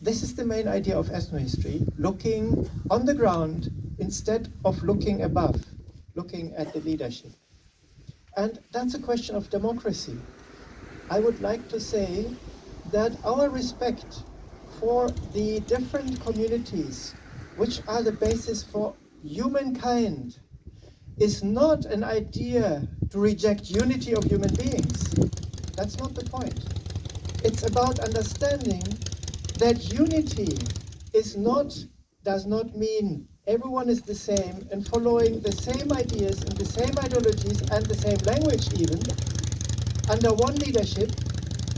this is the main idea of ethnohistory, looking on the ground instead of looking above, looking at the leadership. And that's a question of democracy. I would like to say that our respect for the different communities, which are the basis for humankind, is not an idea to reject unity of human beings. That's not the point. It's about understanding that unity does not mean everyone is the same and following the same ideas and the same ideologies and the same language even under one leadership.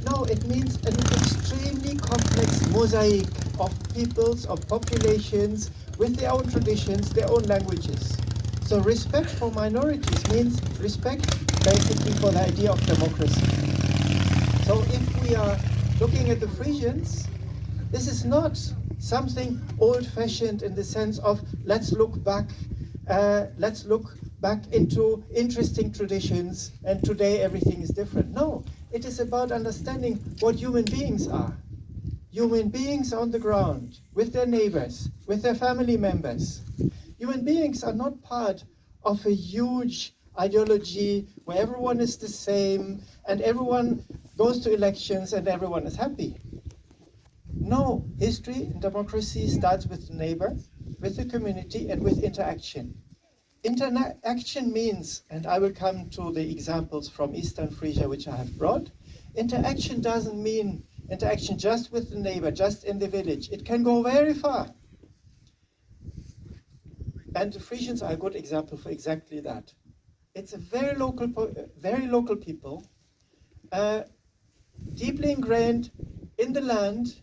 No, it means an extremely complex mosaic of peoples, of populations, with their own traditions, their own languages. So respect for minorities means respect basically for the idea of democracy. So if we are looking at the Frisians, this is not something old-fashioned in the sense of let's look back into interesting traditions and today everything is different. No, it is about understanding what human beings are. Human beings on the ground, with their neighbors, with their family members. Human beings are not part of a huge ideology where everyone is the same and everyone goes to elections and everyone is happy. No, history and democracy starts with the neighbor, with the community, and with interaction. Interaction means, and I will come to the examples from Eastern Frisia which I have brought, interaction doesn't mean interaction just with the neighbor, just in the village. It can go very far. And the Frisians are a good example for exactly that. It's a very local people, deeply ingrained in the land,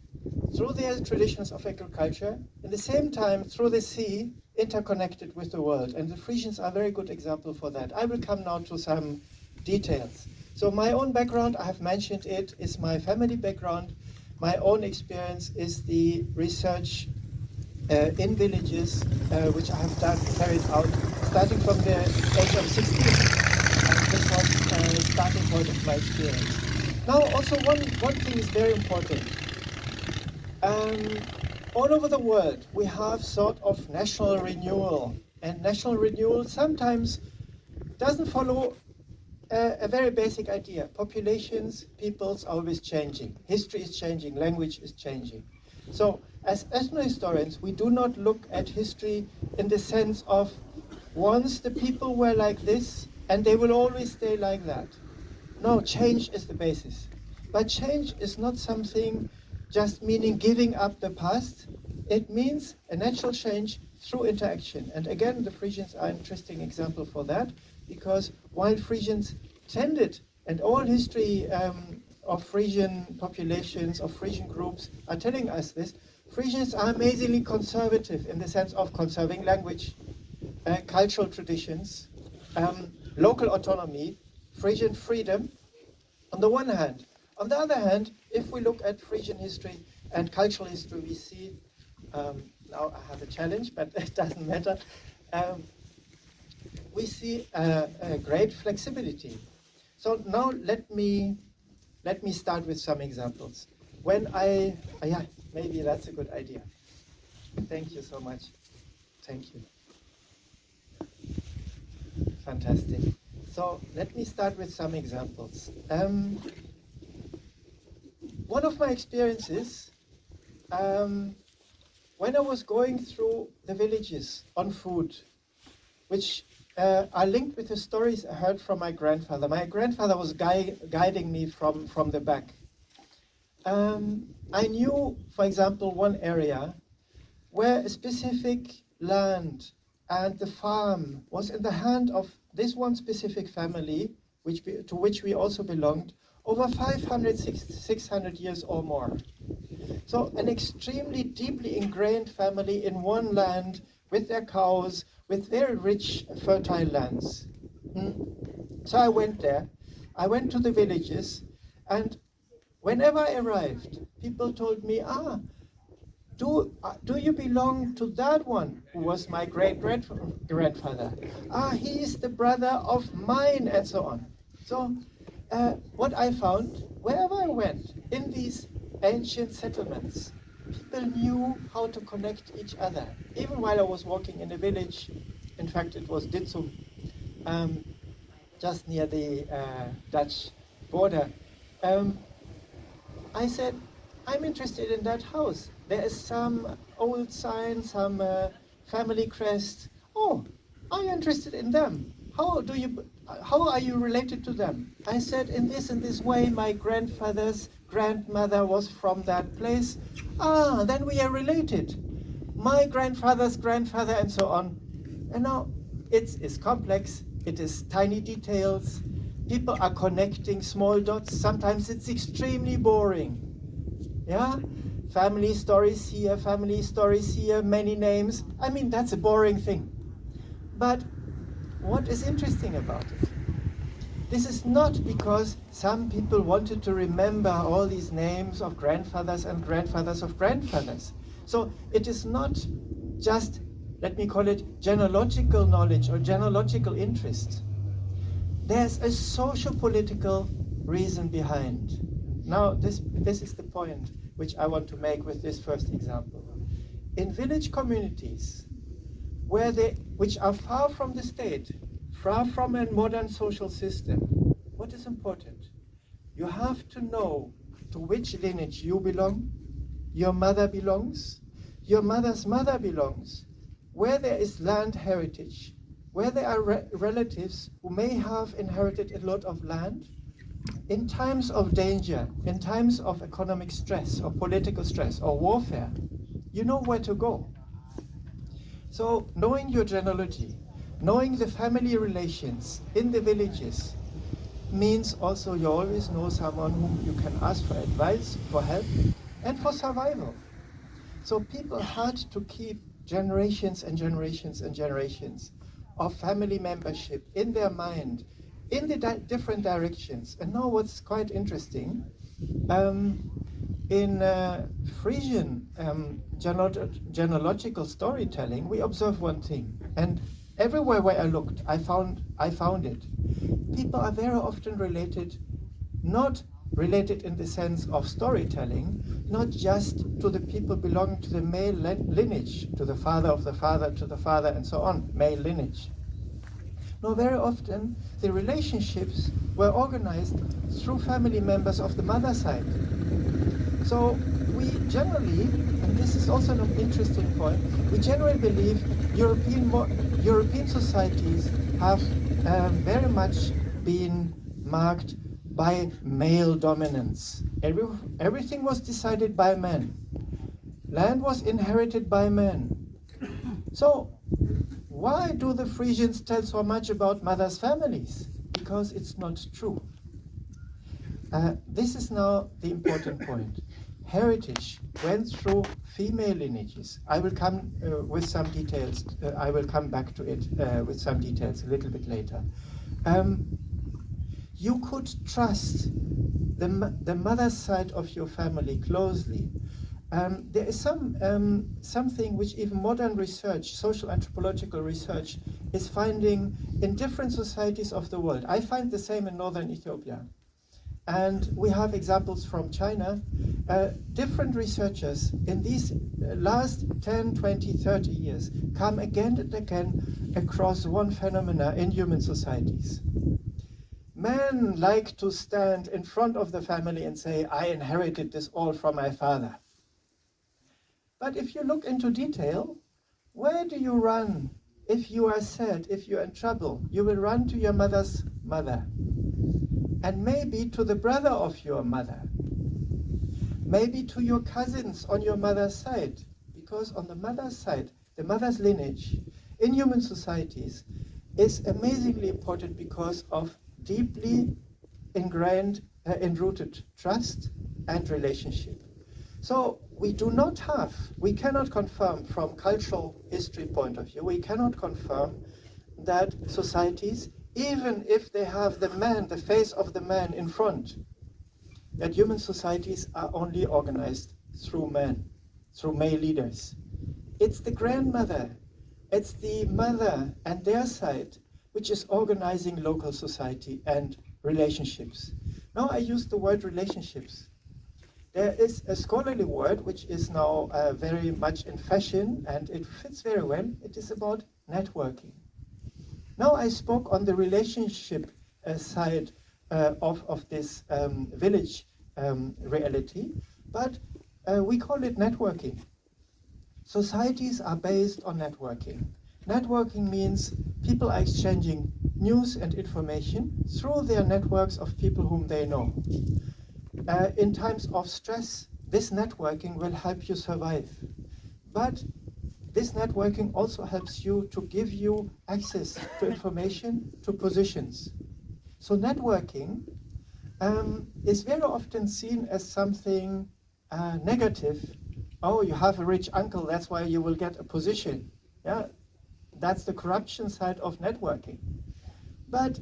through their traditions of agriculture, at the same time through the sea, interconnected with the world. And the Frisians are a very good example for that. I will come now to some details. So my own background, I have mentioned it, is my family background. My own experience is the research in villages, which I have carried out, starting from the age of 16. And this was the starting point of my experience. Now, also one thing is very important. All over the world, we have sort of national renewal, and national renewal sometimes doesn't follow a very basic idea. Populations, peoples are always changing. History is changing, language is changing. So, as ethnohistorians, we do not look at history in the sense of once the people were like this, and they will always stay like that. No, change is the basis. But change is not something just meaning giving up the past. It means a natural change through interaction. And again, the Frisians are an interesting example for that, because while Frisians tended, and all history of Frisian populations, of Frisian groups are telling us this, Frisians are amazingly conservative in the sense of conserving language, cultural traditions, local autonomy, Frisian freedom, on the one hand. On the other hand, if we look at Frisian history and cultural history, we see, now I have a challenge, but it doesn't matter, we see a great flexibility. So now let me start with some examples. When yeah, maybe that's a good idea. Thank you so much. Thank you. Fantastic. So let me start with some examples. One of my experiences, when I was going through the villages on food, which are linked with the stories I heard from my grandfather. My grandfather was guiding me from the back. I knew, for example, one area where a specific land and the farm was in the hand of this one specific family, to which we also belonged, over 500, 600 years or more. So an extremely deeply ingrained family in one land with their cows, with very rich, fertile lands. So I went there. I went to the villages, and whenever I arrived, people told me, do you belong to that one who was my great-grandfather? He is the brother of mine, and so on. So what I found, wherever I went, in these ancient settlements, people knew how to connect each other. Even while I was walking in a village, in fact it was Ditsum, just near the Dutch border, I said, I'm interested in that house. There is some old sign, some family crest. Oh, are you interested in them? How are you related to them? I said, in this way, my grandfather's grandmother was from that place. Ah, then we are related. My grandfather's grandfather, and so on. And now it's complex. It is tiny details. People are connecting small dots. Sometimes it's extremely boring. Yeah? Family stories here, many names. I mean, that's a boring thing. But what is interesting about it? This is not because some people wanted to remember all these names of grandfathers and grandfathers of grandfathers. So it is not just, let me call it, genealogical knowledge or genealogical interest. There's a socio-political reason behind. Now, this is the point which I want to make with this first example. In village communities, which are far from the state, far from a modern social system, what is important? You have to know to which lineage you belong, your mother belongs, your mother's mother belongs, where there is land heritage, where there are relatives who may have inherited a lot of land. In times of danger, in times of economic stress or political stress or warfare, you know where to go. So knowing your genealogy, knowing the family relations in the villages, means also you always know someone whom you can ask for advice, for help, and for survival. So people had to keep generations and generations and generations of family membership in their mind, in the different directions. And now what's quite interesting, in Frisian genealogical storytelling, we observe one thing, and everywhere where I looked, I found it. People are very often related, not related in the sense of storytelling, not just to the people belonging to the male lineage, to the father of the father, to the father, and so on, male lineage. No, very often the relationships were organized through family members of the mother side. So we generally, and this is also an interesting point, we generally believe European societies have very much been marked by male dominance. Everything was decided by men. Land was inherited by men. So why do the Frisians tell so much about mothers' families? Because it's not true. This is now the important point. Heritage went through female lineages. I will come with some details. I will come back to it with some details a little bit later. You could trust the mother's side of your family closely. There is something which even modern research, social anthropological research, is finding in different societies of the world. I find the same in northern Ethiopia. And we have examples from China. Different researchers in these last 10, 20, 30 years come again and again across one phenomena in human societies. Men like to stand in front of the family and say, I inherited this all from my father. But if you look into detail, where do you run if you are sad, if you're in trouble? You will run to your mother's mother. And maybe to the brother of your mother. Maybe to your cousins on your mother's side. Because on the mother's side, the mother's lineage in human societies is amazingly important because of deeply ingrained, enrooted trust and relationship. So we cannot confirm from cultural history point of view, we cannot confirm that societies, even if they have the man, the face of the man in front, that human societies are only organized through men, through male leaders. It's the grandmother, it's the mother and their side, which is organizing local society and relationships. Now I use the word relationships. there is a scholarly word which is now very much in fashion, and it fits very well. It is about networking. Now I spoke on the relationship side of this village reality, but we call it networking. Societies are based on networking. Networking means people are exchanging news and information through their networks of people whom they know. In times of stress, this networking will help you survive. But this networking also helps you to give you access to information, to positions. So networking is very often seen as something negative. Oh, you have a rich uncle, that's why you will get a position. Yeah, that's the corruption side of networking. But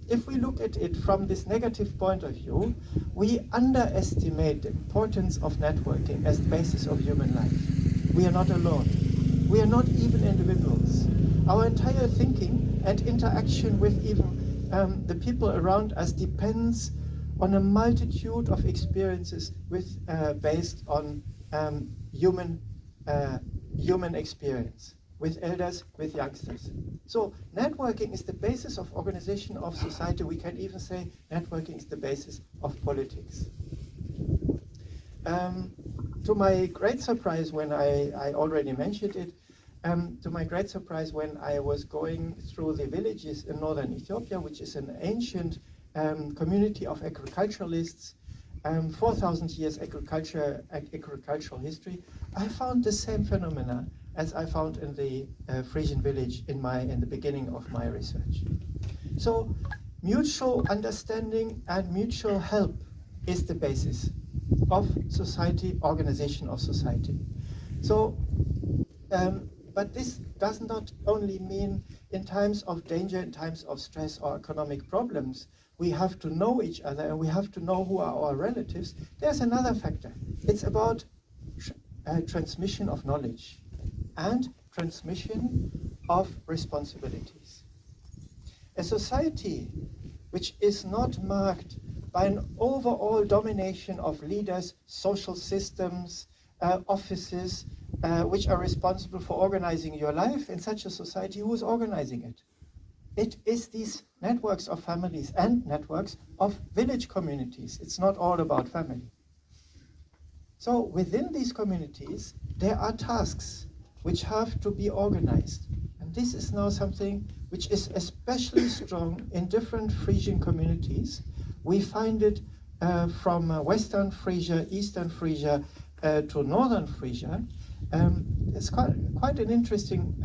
if we look at it from this negative point of view, we underestimate the importance of networking as the basis of human life. We are not alone. We are not even individuals. Our entire thinking and interaction with even the people around us depends on a multitude of experiences based on human experience, with elders, with youngsters. So networking is the basis of organization of society. We can even say networking is the basis of politics. To my great surprise, when I already mentioned it, to my great surprise when I was going through the villages in northern Ethiopia, which is an ancient community of agriculturalists, 4,000 years agricultural history, I found the same phenomena as I found in the Frisian village in the beginning of my research. So mutual understanding and mutual help is the basis of society, organization of society. So, but this does not only mean in times of danger, in times of stress or economic problems, we have to know each other and we have to know who are our relatives. There's another factor. It's about transmission of knowledge and transmission of responsibilities. A society which is not marked by an overall domination of leaders, social systems, offices, which are responsible for organizing your life, in such a society, who is organizing it? It is these networks of families and networks of village communities. It's not all about family. So within these communities, there are tasks which have to be organized. And this is now something which is especially strong in different Frisian communities. We find it from Western Frisia, Eastern Frisia to Northern Frisia. It's quite an interesting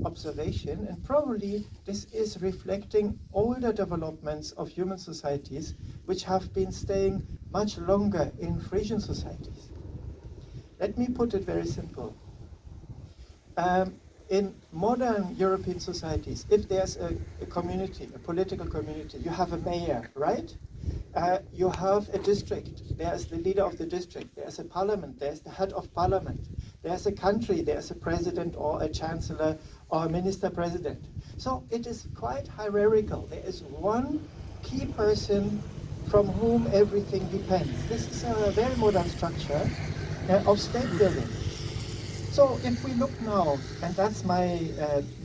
observation, and probably this is reflecting older developments of human societies which have been staying much longer in Frisian societies. Let me put it very simple. In modern European societies, if there's a community, a political community, you have a mayor, right? You have a district, there's the leader of the district, there's a parliament, there's the head of parliament, there's a country, there's a president or a chancellor or a minister president. So it is quite hierarchical. There is one key person from whom everything depends. This is a very modern structure of state building. So if we look now, and that's my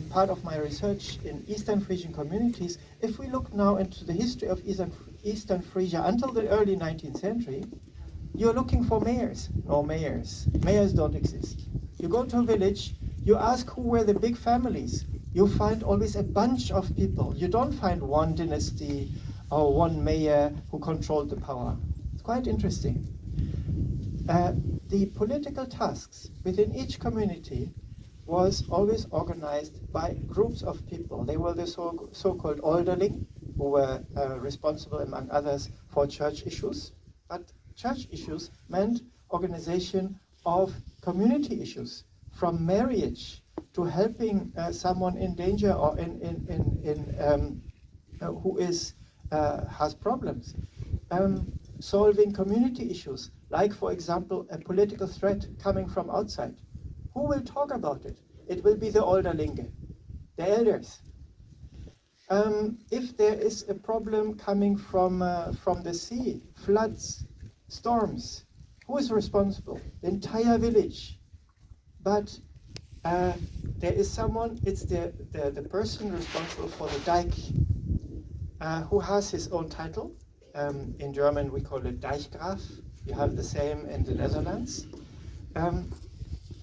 part of my research in Eastern Frisian communities, if we look now into the history of Eastern Frisia until the early 19th century, you're looking for mayors. No mayors. Mayors don't exist. You go to a village, you ask who were the big families. You find always a bunch of people. You don't find one dynasty or one mayor who controlled the power. It's quite interesting. The political tasks within each community was always organized by groups of people. They were the so-called orderling, who were responsible, among others, for church issues. But church issues meant organization of community issues, from marriage to helping someone in danger or who has problems. Solving community issues, like, for example, a political threat coming from outside. Who will talk about it? It will be the Olderlinge, the elders. If there is a problem coming from the sea, floods, storms, Who is responsible? The entire village. But there is someone, it's the person responsible for the dike, who has his own title. In German we call it Deichgraf. You have the same in the Netherlands.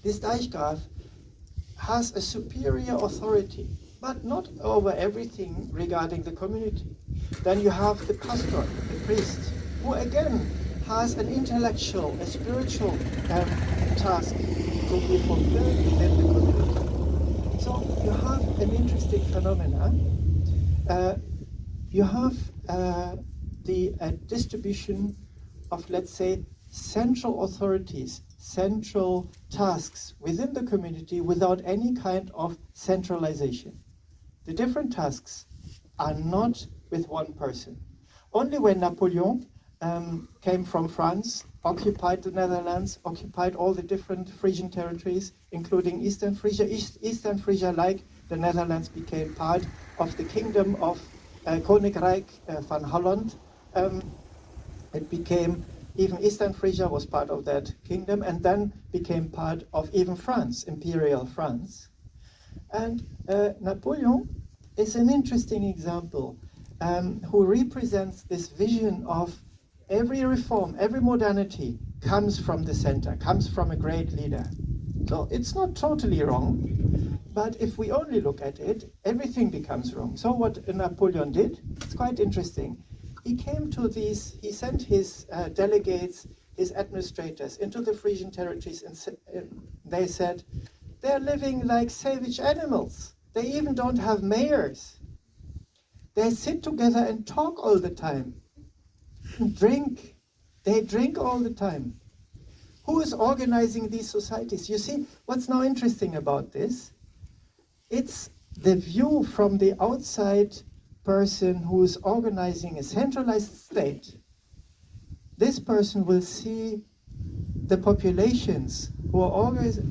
This Deichgraf has a superior authority, but not over everything regarding the community. Then you have the pastor, the priest, who again has an intellectual, a spiritual task to be fulfilled within the community. So you have an interesting phenomena. You have the distribution of, let's say, central authorities, central tasks within the community without any kind of centralization. The different tasks are not with one person. Only when Napoleon came from France, occupied the Netherlands, occupied all the different Frisian territories, including Eastern Frisia. Eastern Frisia, like the Netherlands, became part of the kingdom of Koninkrijk van Holland. It became, even Eastern Frisia was part of that kingdom, and then became part of even France, Imperial France. And Napoleon is an interesting example who represents this vision of every reform, every modernity comes from the center, comes from a great leader. So it's not totally wrong, but if we only look at it, everything becomes wrong. So what Napoleon did, it's quite interesting. He came to these, he sent his delegates, his administrators into the Frisian territories, and they said, they're living like savage animals. They even don't have mayors. They sit together and talk all the time. Drink. They drink all the time. Who is organizing these societies? You see, what's now interesting about this? It's the view from the outside person who is organizing a centralized state. This person will see the populations who are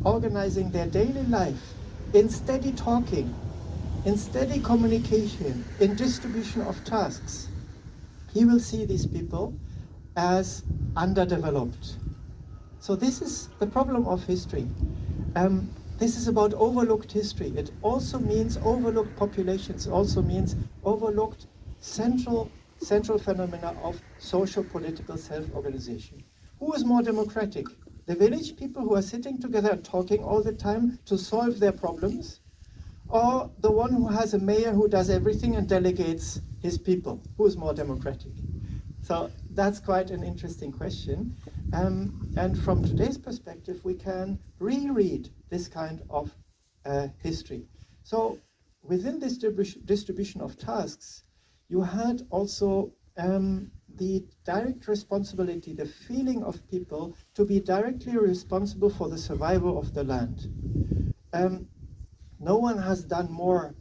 organizing their daily life in steady talking, in steady communication, in distribution of tasks. He will see these people as underdeveloped. So this is the problem of history. This is about overlooked history. It also means overlooked populations, also means overlooked central phenomena of social-political self-organization. Who is more democratic? The village people who are sitting together and talking all the time to solve their problems? Or the one who has a mayor who does everything and delegates his people? Who is more democratic? So that's quite an interesting question. And from today's perspective, we can reread this kind of history. So within this distribution of tasks, you had also the direct responsibility, the feeling of people to be directly responsible for the survival of the land. No one has done more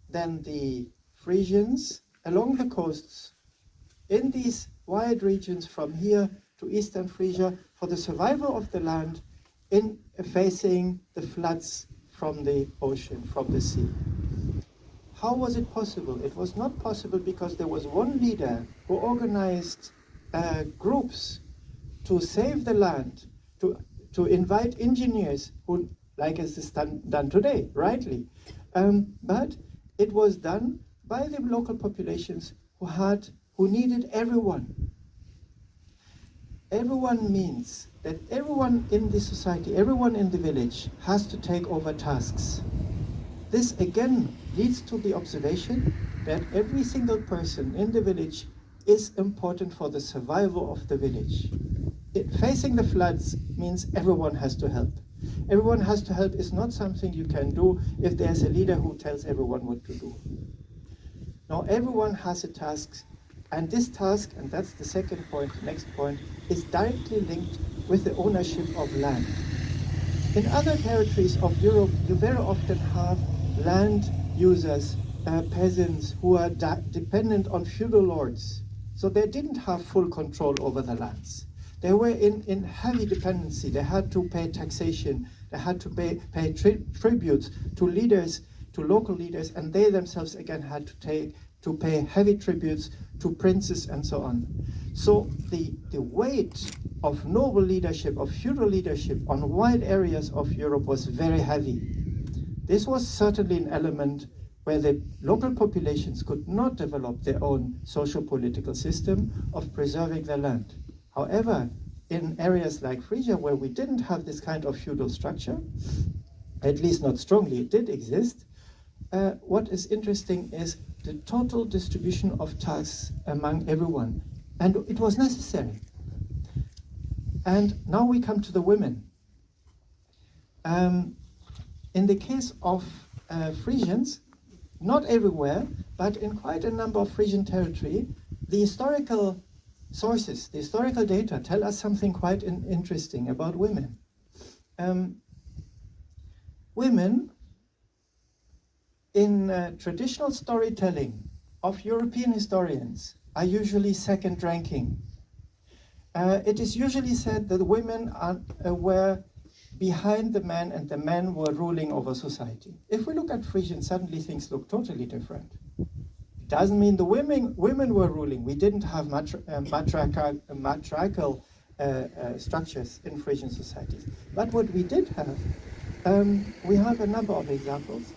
than the Frisians along the coasts in these wide regions from here to Eastern Frisia for the survival of the land in facing the floods from the ocean, from the sea. How was it possible? It was not possible because there was one leader who organized groups to save the land, to invite engineers who, like it is done today, rightly. But it was done by the local populations who needed everyone. Everyone means that everyone in the society, everyone in the village has to take over tasks. This again leads to the observation that every single person in the village is important for the survival of the village. Facing the floods means everyone has to help. Everyone has to help is not something you can do if there's a leader who tells everyone what to do. Now everyone has a task, and this task, and that's the second point, the next point, is directly linked with the ownership of land. In other territories of Europe, you very often have land users, peasants who are dependent on feudal lords. So they didn't have full control over the lands. They were in heavy dependency. They had to pay taxation. They had to pay tributes to leaders, to local leaders, and they themselves again had to pay heavy tributes to princes and so on. So the weight of noble leadership, of feudal leadership on wide areas of Europe was very heavy. This was certainly an element where the local populations could not develop their own socio-political system of preserving their land. However, in areas like Frisia, where we didn't have this kind of feudal structure, at least not strongly, it did exist, what is interesting is the total distribution of tasks among everyone. And it was necessary. And now we come to the women. In the case of Frisians, not everywhere, but in quite a number of Frisian territory, the historical sources, the historical data tell us something quite interesting about women. Women in traditional storytelling of European historians are usually second ranking. It is usually said that women were behind the men and the men were ruling over society. If we look at Frisian, suddenly things look totally different. It doesn't mean the women were ruling. We didn't have matriarchal structures in Frisian societies. But what we did have, we have a number of examples.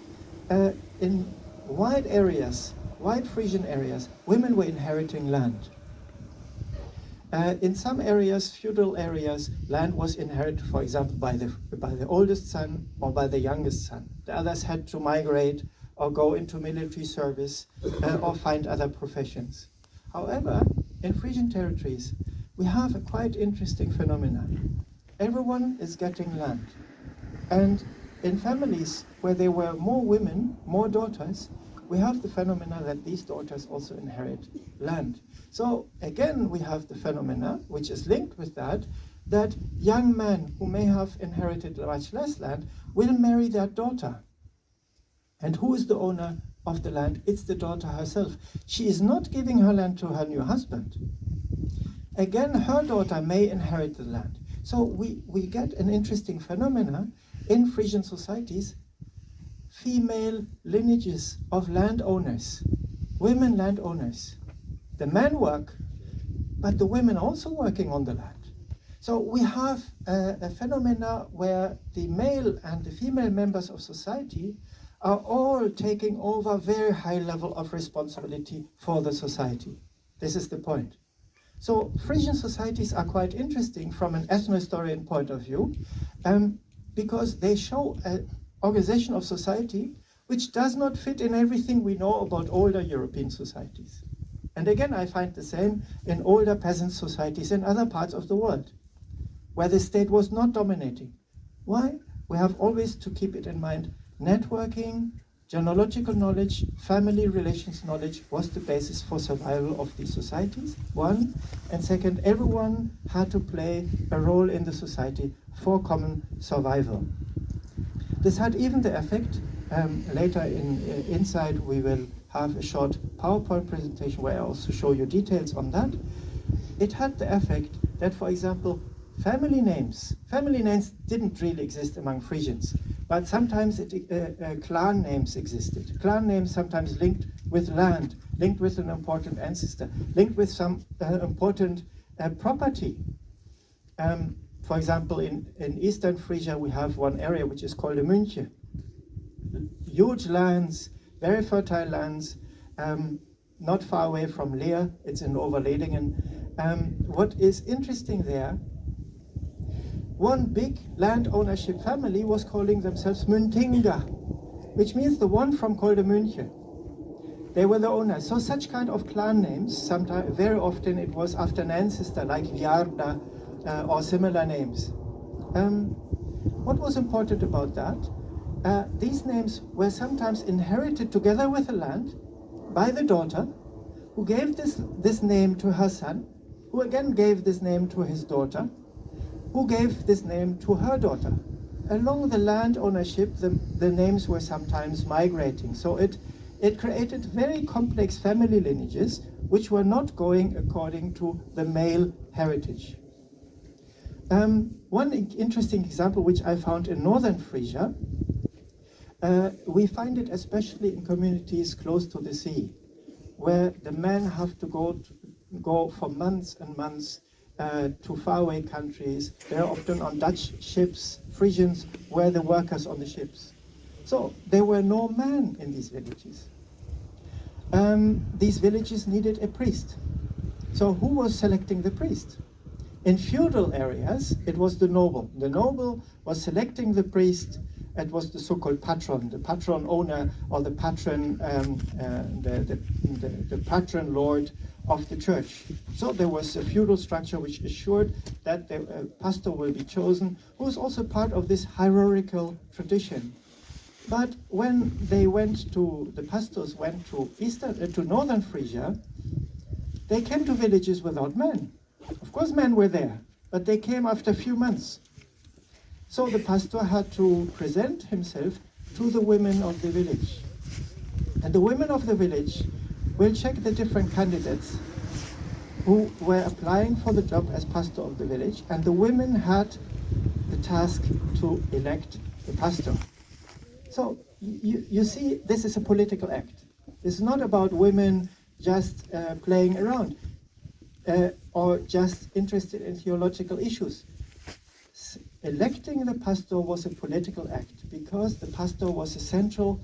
In wide areas, wide Frisian areas, women were inheriting land. In some areas, feudal areas, land was inherited, for example, by the oldest son or by the youngest son. The others had to migrate or go into military service or find other professions. However, in Frisian territories, we have a quite interesting phenomenon. Everyone is getting land. And in families where there were more women, more daughters, we have the phenomena that these daughters also inherit land. So again, we have the phenomena, which is linked with that young men who may have inherited much less land will marry their daughter. And who is the owner of the land? It's the daughter herself. She is not giving her land to her new husband. Again, her daughter may inherit the land. So we get an interesting phenomena in Frisian societies, female lineages of landowners, women landowners. The men work, but the women are also working on the land. So we have a phenomena where the male and the female members of society are all taking over very high level of responsibility for the society. This is the point. So Frisian societies are quite interesting from an ethnohistorian point of view, because they show an organization of society which does not fit in everything we know about older European societies. And again, I find the same in older peasant societies in other parts of the world, where the state was not dominating. Why? We have always to keep it in mind. Networking, genealogical knowledge, family relations knowledge was the basis for survival of these societies, one. And second, everyone had to play a role in the society for common survival. This had even the effect, later inside we will have a short PowerPoint presentation where I also show you details on that. It had the effect that, for example, family names didn't really exist among Frisians, but sometimes clan names existed. Clan names sometimes linked with land, linked with an important ancestor, linked with some important property. For example, in Eastern Frisia, we have one area which is called the Münche. Huge lands, very fertile lands, not far away from Leer. It's in Overledingen. What is interesting there, one big land ownership family was calling themselves Müntinga, which means the one from Münche. They were the owners. So such kind of clan names, sometimes, very often it was after an ancestor like Vjarda or similar names. What was important about that? These names were sometimes inherited together with the land by the daughter, who gave this name to her son, who again gave this name to his daughter, who gave this name to her daughter. Along the land ownership, the names were sometimes migrating. So it created very complex family lineages which were not going according to the male heritage. One interesting example which I found in northern Frisia, we find it especially in communities close to the sea, where the men have to go for months and months to faraway countries. They are often on Dutch ships. Frisians were the workers on the ships. So there were no men in these villages. These villages needed a priest. So who was selecting the priest? In feudal areas, it was the noble. The noble was selecting the priest. It was the so-called patron, the patron owner, or the patron, the patron lord of the church. So there was a feudal structure which assured that the pastor will be chosen, who was also part of this hierarchical tradition. But when the pastors went to northern Frisia, they came to villages without men. Of course, men were there, but they came after a few months. So the pastor had to present himself to the women of the village. And the women of the village will check the different candidates who were applying for the job as pastor of the village, and the women had the task to elect the pastor. So you see, this is a political act. It's not about women just playing around or just interested in theological issues. Electing the pastor was a political act because the pastor was a central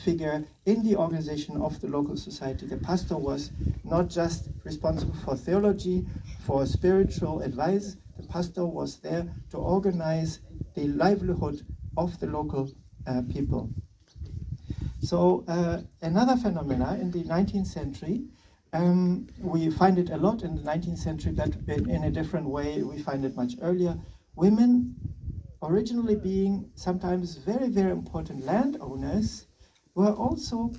figure in the organization of the local society. The pastor was not just responsible for theology, for spiritual advice. The pastor was there to organize the livelihood of the local people. So another phenomena in the 19th century, we find it a lot in the 19th century, but in a different way we find it much earlier. Women, originally being sometimes very, very important landowners, were also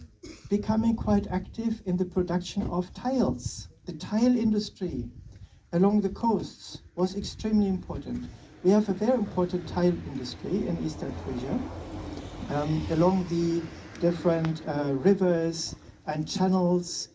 becoming quite active in the production of tiles. The tile industry along the coasts was extremely important. We have a very important tile industry in Eastern Frisia, along the different rivers and channels.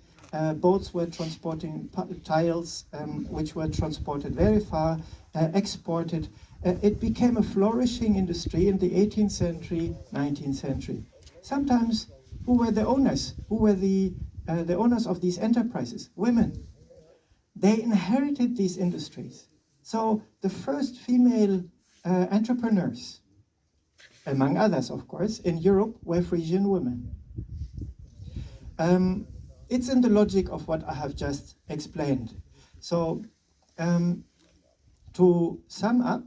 Boats were transporting tiles, which were transported very far, exported. It became a flourishing industry in the 18th century, 19th century. Sometimes, who were the owners? Who were the owners of these enterprises? Women. They inherited these industries. So the first female entrepreneurs, among others, of course, in Europe were Frisian women. It's in the logic of what I have just explained. So to sum up,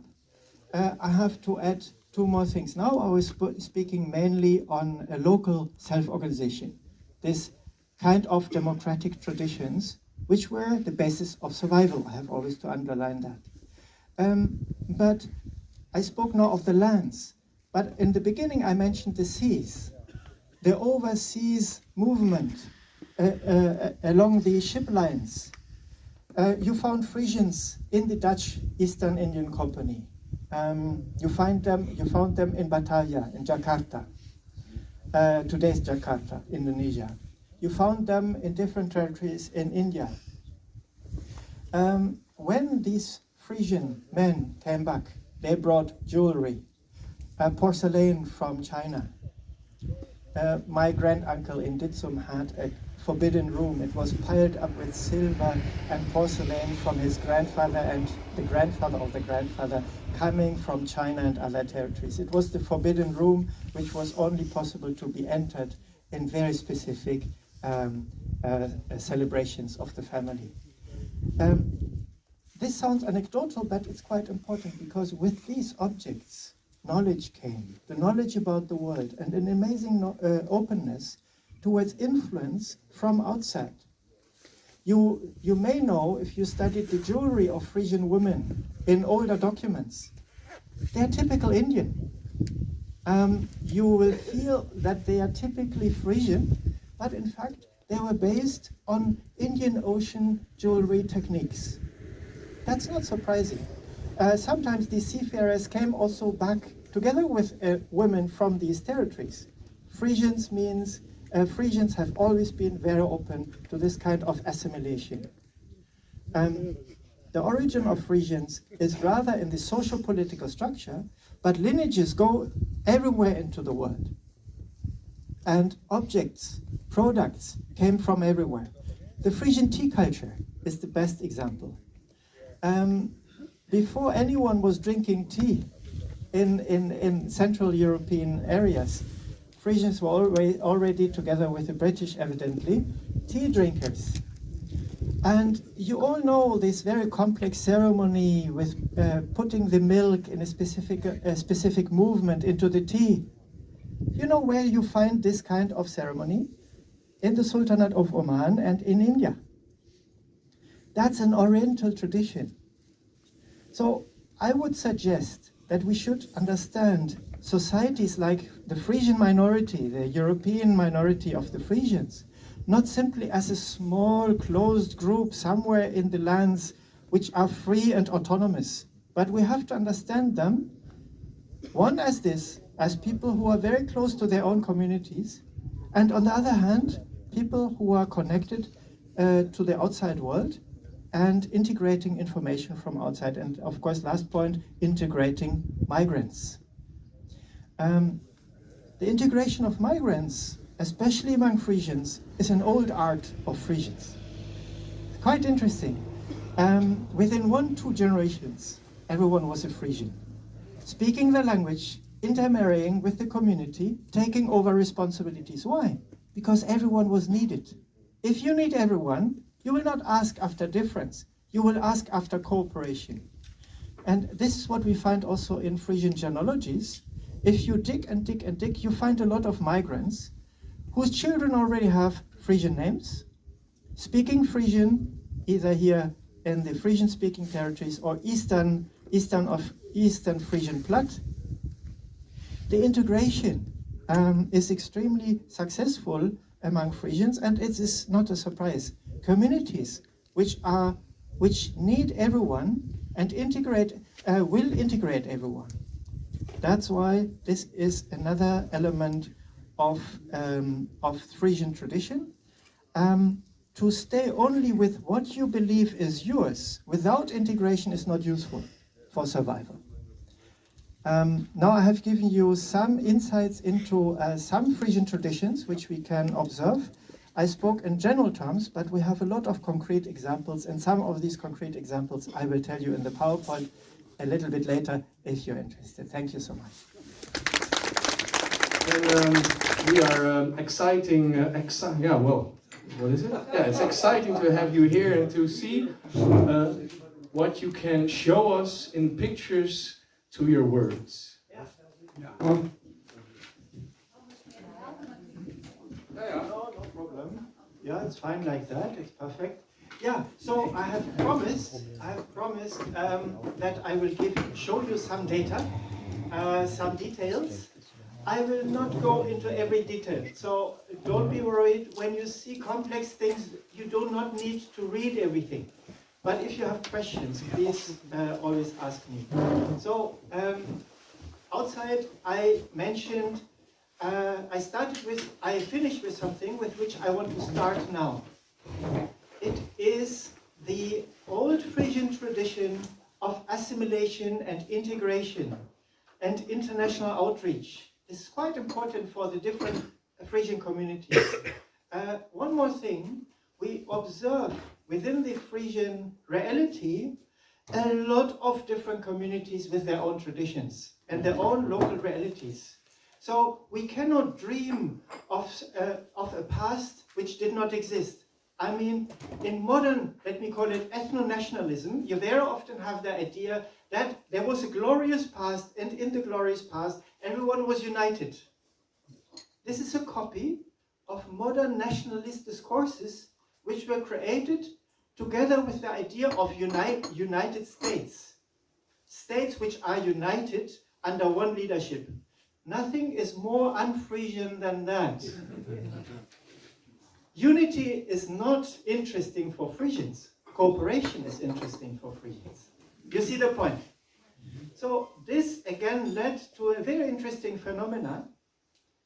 I have to add two more things. Now I was speaking mainly on a local self-organization, this kind of democratic traditions, which were the basis of survival. I have always to underline that. But I spoke now of the lands. But in the beginning I mentioned the seas, the overseas movement along the ship lines. You found Frisians in the Dutch Eastern Indian Company. You found them in Batavia, in Jakarta, today's Jakarta, Indonesia. You found them in different territories in India. When these Frisian men came back, they brought jewelry, porcelain from China. My granduncle in Ditsum had a forbidden room. It was piled up with silver and porcelain from his grandfather and the grandfather of the grandfather coming from China and other territories. It was the forbidden room, which was only possible to be entered in very specific celebrations of the family. This sounds anecdotal, but it's quite important because with these objects, knowledge came, the knowledge about the world, and an amazing openness towards influence from outside. You may know, if you studied the jewelry of Frisian women in older documents, they're typical Indian. You will feel that they are typically Frisian, but in fact they were based on Indian Ocean jewelry techniques. That's not surprising. Sometimes these seafarers came also back together with women from these territories. Frisians means Frisians have always been very open to this kind of assimilation. The origin of Frisians is rather in the social political structure, but lineages go everywhere into the world. And objects, products came from everywhere. The Frisian tea culture is the best example. before anyone was drinking tea in Central European areas, Frisians were already, together with the British evidently, tea drinkers. And you all know this very complex ceremony with putting the milk in a specific movement into the tea. You know where you find this kind of ceremony? In the Sultanate of Oman and in India. That's an Oriental tradition. So I would suggest that we should understand societies like the Frisian minority, the European minority of the Frisians, not simply as a small closed group somewhere in the lands which are free and autonomous, but we have to understand them, one as people who are very close to their own communities, and on the other hand, people who are connected to the outside world and integrating information from outside. And of course, last point, integrating migrants. The integration of migrants, especially among Frisians, is an old art of Frisians. Quite interesting. Within 1-2 generations, everyone was a Frisian. Speaking the language, intermarrying with the community, taking over responsibilities. Why? Because everyone was needed. If you need everyone, you will not ask after difference. You will ask after cooperation. And this is what we find also in Frisian genealogies. If you dig and dig and dig, you find a lot of migrants whose children already have Frisian names, speaking Frisian, either here in the Frisian-speaking territories or Eastern Frisian Platte. The integration is extremely successful among Frisians, and it is not a surprise. Communities which need everyone and will integrate everyone. That's why this is another element of Frisian tradition. To stay only with what you believe is yours without integration is not useful for survival. Now I have given you some insights into some Frisian traditions which we can observe. I spoke in general terms, but we have a lot of concrete examples, and some of these concrete examples I will tell you in the PowerPoint a little bit later if you're interested. Thank you so much. And we are what is it? Yeah, it's exciting to have you here and to see what you can show us in pictures to your words. Yeah. No problem. Yeah, it's fine like that. It's perfect. Yeah. So I have promised that I will show you some data, some details. I will not go into every detail, so don't be worried. When you see complex things, you do not need to read everything. But if you have questions, please always ask me. So outside, I mentioned, I finished with something with which I want to start now. It is the old Frisian tradition of assimilation and integration and international outreach. This is quite important for the different Frisian communities. One more thing, we observe within the Frisian reality a lot of different communities with their own traditions and their own local realities. So we cannot dream of a past which did not exist. I mean, in modern, let me call it ethno-nationalism, you very often have the idea that there was a glorious past, and in the glorious past, everyone was united. This is a copy of modern nationalist discourses which were created together with the idea of United States. States which are united under one leadership. Nothing is more un-Frisian than that. Unity is not interesting for Frisians. Cooperation is interesting for Frisians. You see the point? So this again led to a very interesting phenomenon.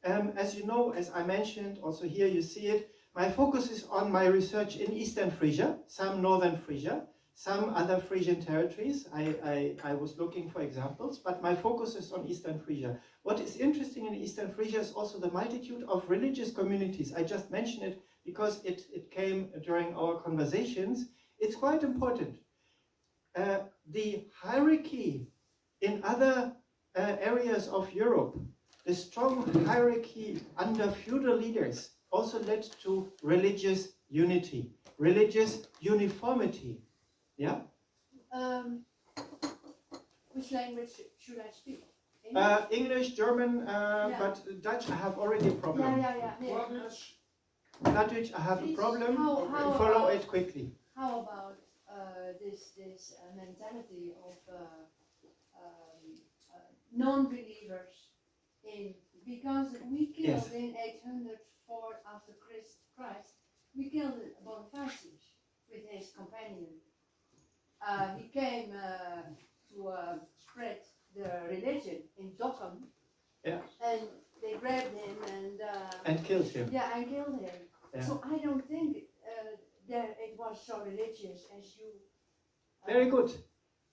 As you know, as I mentioned, also here you see it, my focus is on my research in Eastern Frisia, some Northern Frisia, some other Frisian territories. I was looking for examples, but my focus is on Eastern Frisia. What is interesting in Eastern Frisia is also the multitude of religious communities. I just mentioned it because it came during our conversations. It's quite important. the hierarchy in other areas of Europe, the strong hierarchy under feudal leaders also led to religious unity, religious uniformity. Yeah? Which language should I speak? English, German, Yeah. but Dutch I have already a problem. Yeah. Dutch I have a problem. How Follow about- it quickly. How about this mentality of non-believers because we killed Yes. in 804 after Christ, we killed Bonifacius with his companion. He came to spread the religion in Dokkum, Yeah. and they grabbed him And killed him. yeah, and killed him. Yeah. So I don't think that it was so religious as you. Very good.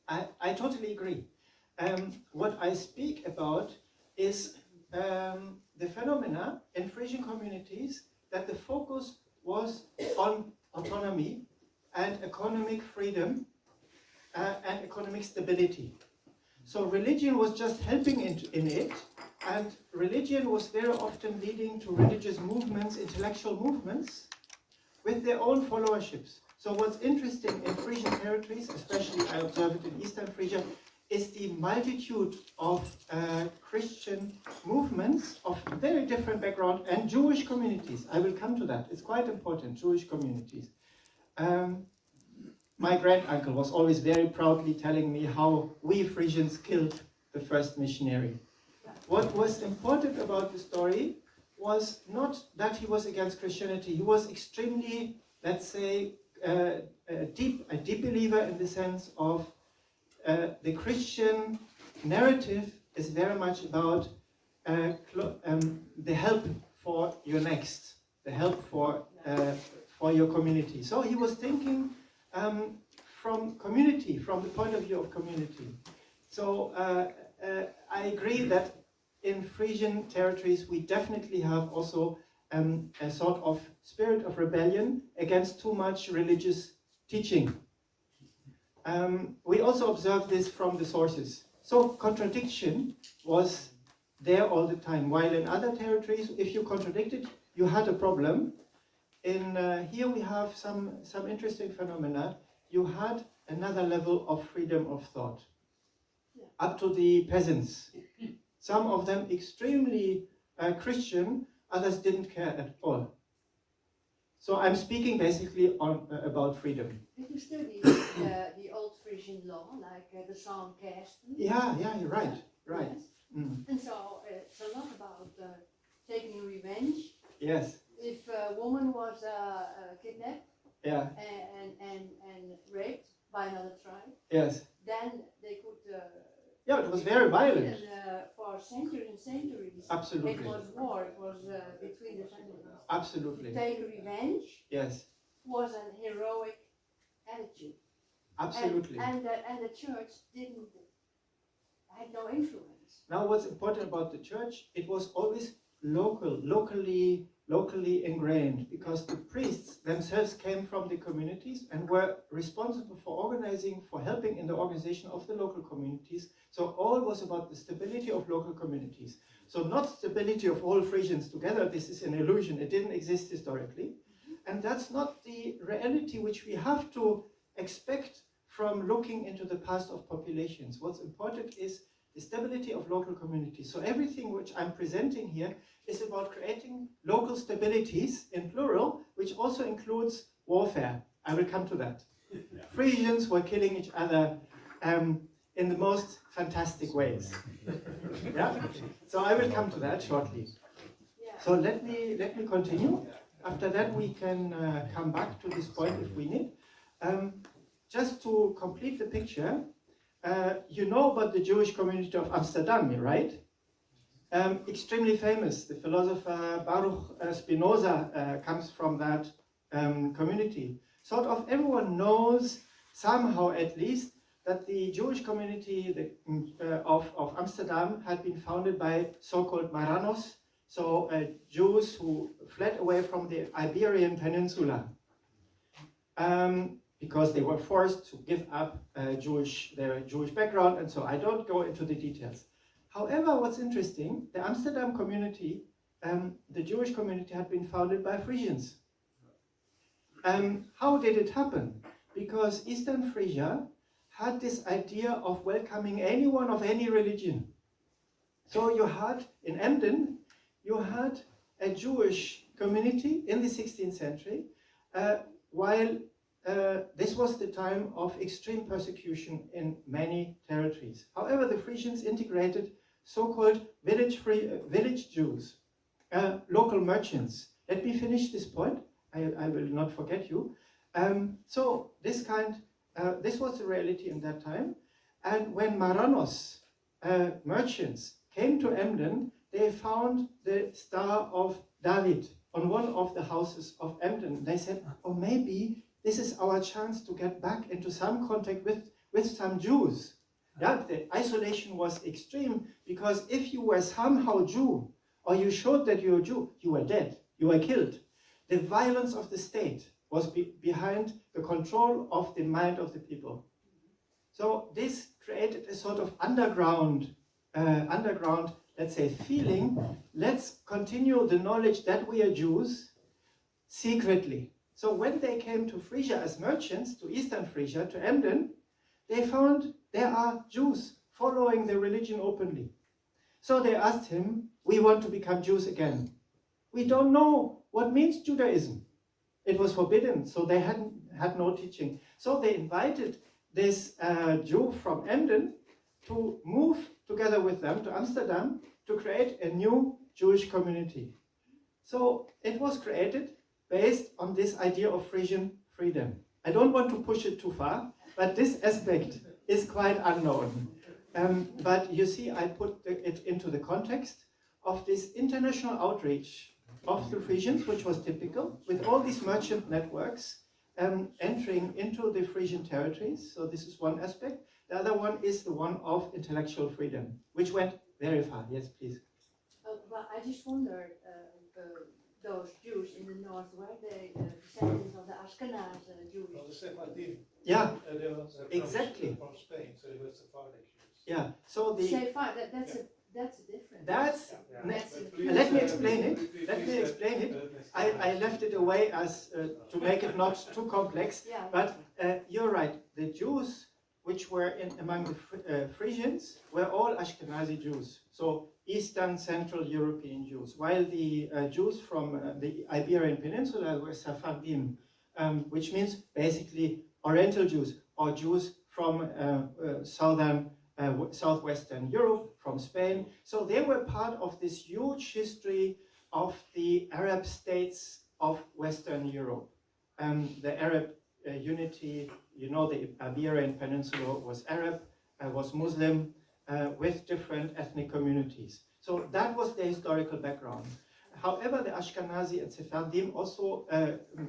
I totally agree. What I speak about is the phenomena in Frisian communities that the focus was on autonomy and economic freedom and economic stability. So religion was just helping in it, and religion was very often leading to religious movements, intellectual movements, with their own followerships. So what's interesting in Frisian territories, especially I observe it in Eastern Frisia, is the multitude of Christian movements of very different background and Jewish communities. I will come to that. It's quite important, Jewish communities. My granduncle was always very proudly telling me how we Frisians killed the first missionary. What was important about the story was not that he was against Christianity. He was extremely, let's say, a deep believer in the sense of the Christian narrative is very much about the help for your next, the help for your community. So he was thinking from community, from the point of view of community. So I agree that in Frisian territories we definitely have also a sort of spirit of rebellion against too much religious teaching. We also observe this from the sources. So contradiction was there all the time, while in other territories, if you contradicted, you had a problem. Here we have some interesting phenomena. You had another level of freedom of thought, up to the peasants. Some of them extremely Christian, others didn't care at all. So I'm speaking basically about freedom. Did you study the old Frisian law, like the Psalm Casten? Yeah, you're right. Yes. Mm. And so it's a lot about taking revenge. Yes. If a woman was kidnapped Yeah. and raped by another tribe, Yes. then they could. Yeah, it was very violent. And, for centuries and centuries. Absolutely. It was war. It was between the families. Absolutely. To take revenge Yes. was an heroic attitude. Absolutely. And the church had no influence. Now, what's important about the church? It was always locally ingrained, because the priests themselves came from the communities and were responsible for organizing, for helping in the organization of the local communities. So all was about the stability of local communities. So not stability of all Frisians together. This is an illusion. It didn't exist historically. And that's not the reality which we have to expect from looking into the past of populations. What's important is the stability of local communities. So everything which I'm presenting here is about creating local stabilities in plural, which also includes warfare. I will come to that. Frisians were killing each other in the most fantastic ways. Yeah? So I will come to that shortly. So let me continue. After that we can come back to this point if we need. Just to complete the picture, you know about the Jewish community of Amsterdam, right? Extremely famous. The philosopher Baruch Spinoza comes from that community. Sort of everyone knows, somehow at least, that the Jewish community of Amsterdam had been founded by so-called Marranos, so Jews who fled away from the Iberian Peninsula. because they were forced to give up their Jewish background, and so I don't go into the details. However, what's interesting, the Amsterdam community, the Jewish community had been founded by Frisians. How did it happen? Because Eastern Frisia had this idea of welcoming anyone of any religion. So you had, in Emden, you had a Jewish community in the 16th century, while this was the time of extreme persecution in many territories. However, the Frisians integrated so-called village Jews, local merchants. Let me finish this point. I will not forget you. So this was the reality in that time. And when Marranos merchants came to Emden, they found the Star of David on one of the houses of Emden. They said, oh, maybe this is our chance to get back into some contact with some Jews. Yeah, the isolation was extreme, because if you were somehow Jew, or you showed that you were Jew, you were dead, you were killed. The violence of the state was behind the control of the mind of the people. So this created a sort of underground, let's say, feeling. Let's continue the knowledge that we are Jews secretly. So when they came to Frisia as merchants, to Eastern Frisia, to Emden, they found there are Jews following the religion openly. So they asked him, we want to become Jews again. We don't know what means Judaism. It was forbidden, so they had no teaching. So they invited this Jew from Emden to move together with them to Amsterdam to create a new Jewish community. So it was created based on this idea of Frisian freedom. I don't want to push it too far, but this aspect is quite unknown. But you see, I put it into the context of this international outreach of the Frisians, which was typical, with all these merchant networks entering into the Frisian territories. So this is one aspect. The other one is the one of intellectual freedom, which went very far. Yes, please. Well, I just wondered, those Jews in the north, were they descendants of the Ashkenaz Jews? Well, the Sephardim. Yeah, They were exactly. From Spain, so they were Sephardic Jews. Yeah, so the... That's a difference. That's... Yeah. Let me explain it. I left it away as to make it not too complex. Yeah. But you're right. The Jews which were among the Frisians were all Ashkenazi Jews. So Eastern Central European Jews. While the Jews from the Iberian Peninsula were Sephardim, which means basically Oriental Jews, or Jews from southwestern Europe, from Spain. So they were part of this huge history of the Arab states of Western Europe. The Arab unity, you know, the Iberian Peninsula was Arab, was Muslim, with different ethnic communities. So that was the historical background. However, the Ashkenazi and Sephardim also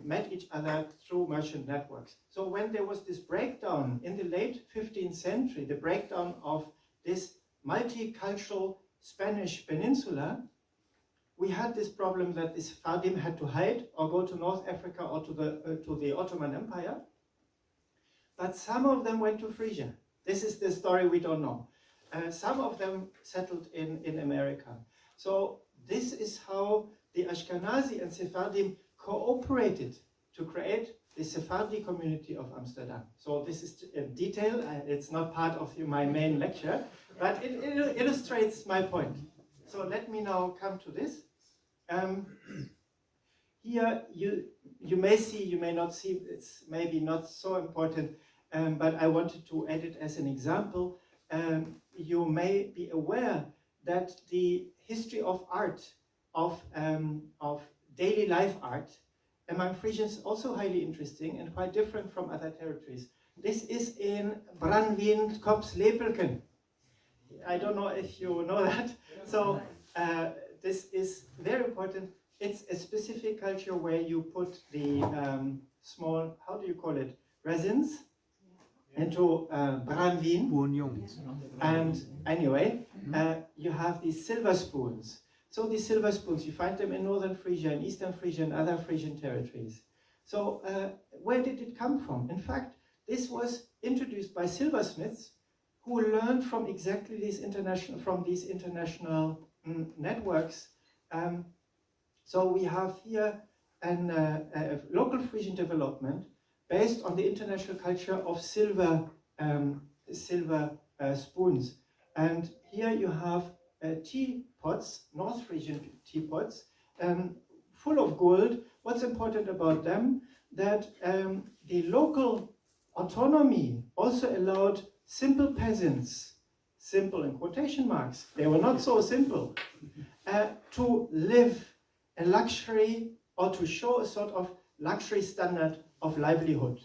met each other through merchant networks. So when there was this breakdown in the late 15th century, the breakdown of this multicultural Spanish peninsula, we had this problem that the Sephardim had to hide or go to North Africa or to the Ottoman Empire. But some of them went to Frisia. This is the story we don't know. Some of them settled in America. So this is how the Ashkenazi and Sephardim cooperated to create the Sephardi community of Amsterdam. So this is a detail, it's not part of my main lecture, but it illustrates my point. So let me now come to this. Here you may see, you may not see, it's maybe not so important, but I wanted to add it as an example. You may be aware that the history of art, of daily life art, among Frisians also highly interesting and quite different from other territories. This is in Brandwien Kopslepelken. I don't know if you know that. So this is very important. It's a specific culture where you put the small, how do you call it, resins into Brandwien. And anyway, you have these silver spoons. So these silver spoons, you find them in northern Frisia, in eastern Frisia, and other Frisian territories. So where did it come from? In fact, this was introduced by silversmiths who learned from exactly these international networks. So we have here a local Frisian development based on the international culture of silver spoons. And here you have teapots, North Frisian teapots, full of gold. What's important about them? That the local autonomy also allowed simple peasants, simple in quotation marks, they were not so simple, to live a luxury or to show a sort of luxury standard of livelihood.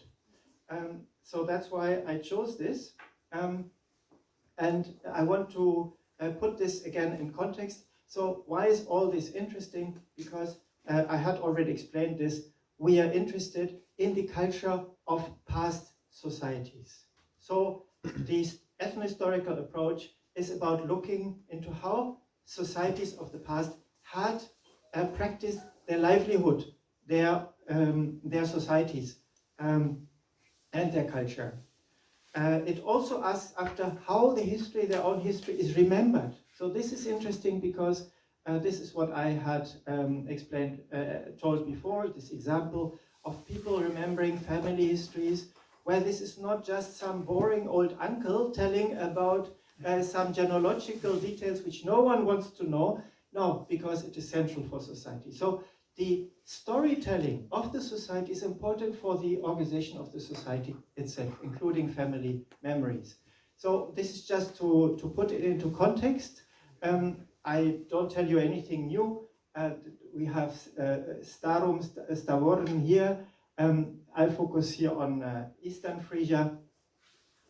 So that's why I chose this. And I want to put this again in context. So why is all this interesting? Because I had already explained this. We are interested in the culture of past societies. So this ethnohistorical approach is about looking into how societies of the past had practiced their livelihood, their societies, and their culture. It also asks after how the history, their own history, is remembered. So this is interesting because this is what I had told before, this example of people remembering family histories, where this is not just some boring old uncle telling about some genealogical details which no one wants to know. No, because it is central for society. So the storytelling of the society is important for the organization of the society itself, including family memories. So this is just to put it into context. I don't tell you anything new. We have Stavoren here. I'll focus here on Eastern Frisia.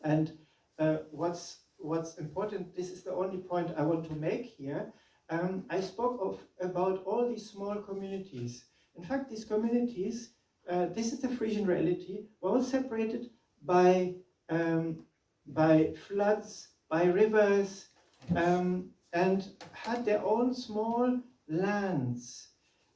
And what's important, this is the only point I want to make here. I spoke about all these small communities. In fact, these communities, this is the Frisian reality, were all separated by floods, by rivers, and had their own small lands.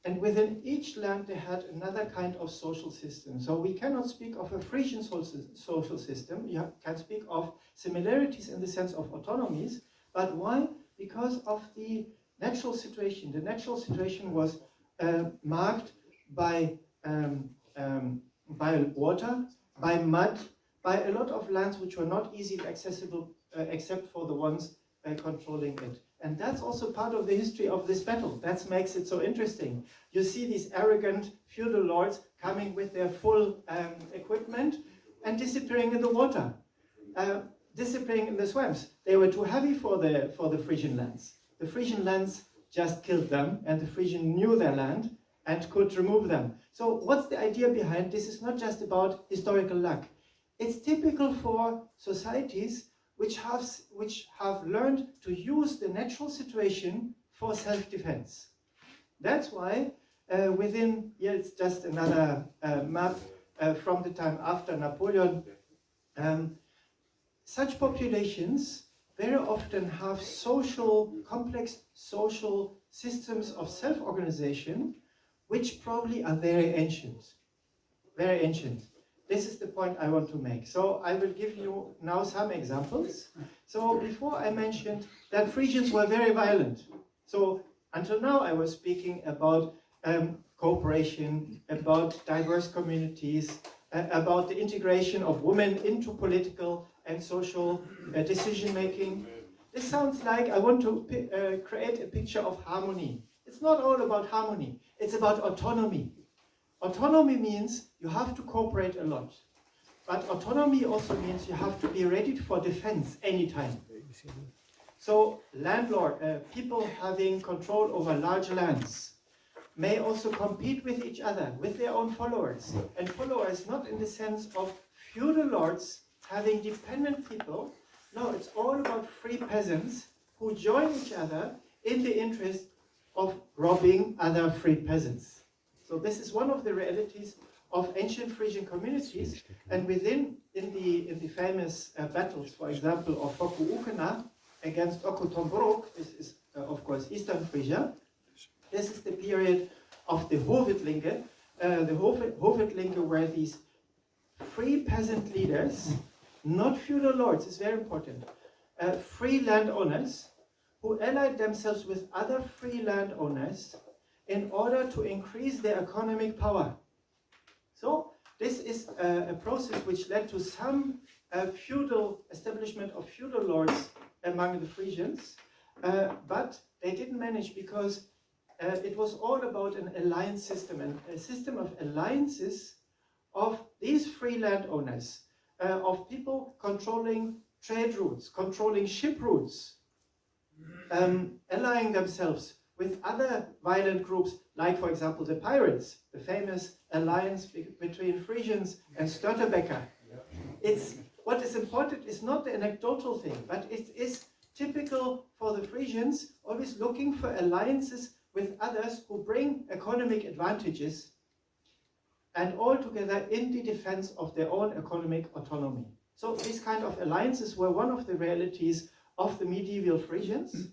And within each land they had another kind of social system. So we cannot speak of a Frisian social system. You can speak of similarities in the sense of autonomies. But why? Because of the natural situation. The natural situation was marked by water, by mud, by a lot of lands which were not easily accessible except for the ones controlling it. And that's also part of the history of this battle. That makes it so interesting. You see these arrogant feudal lords coming with their full equipment and disappearing in the water, disappearing in the swamps. They were too heavy for the Frisian lands. The Frisian lands just killed them, and the Frisian knew their land and could remove them. So what's the idea behind this? Is not just about historical luck. It's typical for societies which have learned to use the natural situation for self-defense. That's why within, here it's just another map from the time after Napoleon, such populations very often have complex social systems of self-organization which probably are very ancient, very ancient. This is the point I want to make. So I will give you now some examples. So before I mentioned that Frisians were very violent. So until now I was speaking about cooperation, about diverse communities, about the integration of women into political and social decision-making. This sounds like I want to create a picture of harmony. It's not all about harmony, it's about autonomy. Autonomy means you have to cooperate a lot. But autonomy also means you have to be ready for defense anytime. So people having control over large lands may also compete with each other, with their own followers. And followers not in the sense of feudal lords having dependent people. No, it's all about free peasants who join each other in the interest of robbing other free peasants. So this is one of the realities of ancient Frisian communities, and in the famous battles, for example, of Foku Ukena against Okutomborok, this is of course Eastern Frisia. This is the period of the Hovedlinge, the Hovedlinge were these free peasant leaders, not feudal lords, it's very important, free landowners who allied themselves with other free landowners in order to increase their economic power. So this is a process which led to some feudal establishment of feudal lords among the Frisians, but they didn't manage because it was all about an alliance system, and a system of alliances of these free landowners, of people controlling trade routes, controlling ship routes, allying themselves with other violent groups, like, for example, the pirates, the famous alliance between Frisians and Störtebeker. What is important is not the anecdotal thing, but it is typical for the Frisians, always looking for alliances with others who bring economic advantages, and all together in the defense of their own economic autonomy. So these kind of alliances were one of the realities of the medieval Frisians,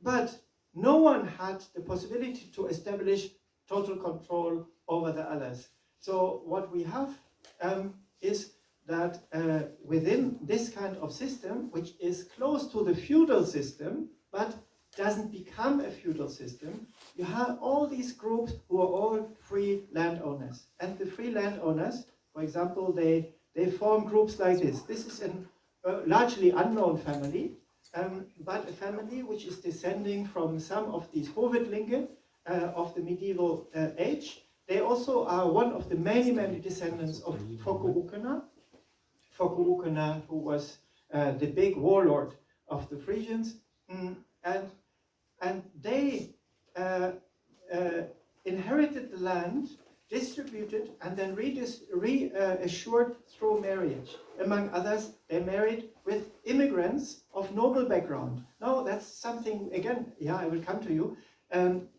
but no one had the possibility to establish total control over the others. So what we have is that within this kind of system, which is close to the feudal system, but doesn't become a feudal system, you have all these groups who are all free landowners. And the free landowners, for example, they form groups like this. This is a largely unknown family, but a family which is descending from some of these Hovedlinge of the medieval age. They also are one of the many, many descendants of Ukena, who was the big warlord of the Frisians, and they inherited the land, distributed, and then reassured through marriage. Among others, they married with immigrants of noble background. Now, that's something, again, yeah, I will come to you.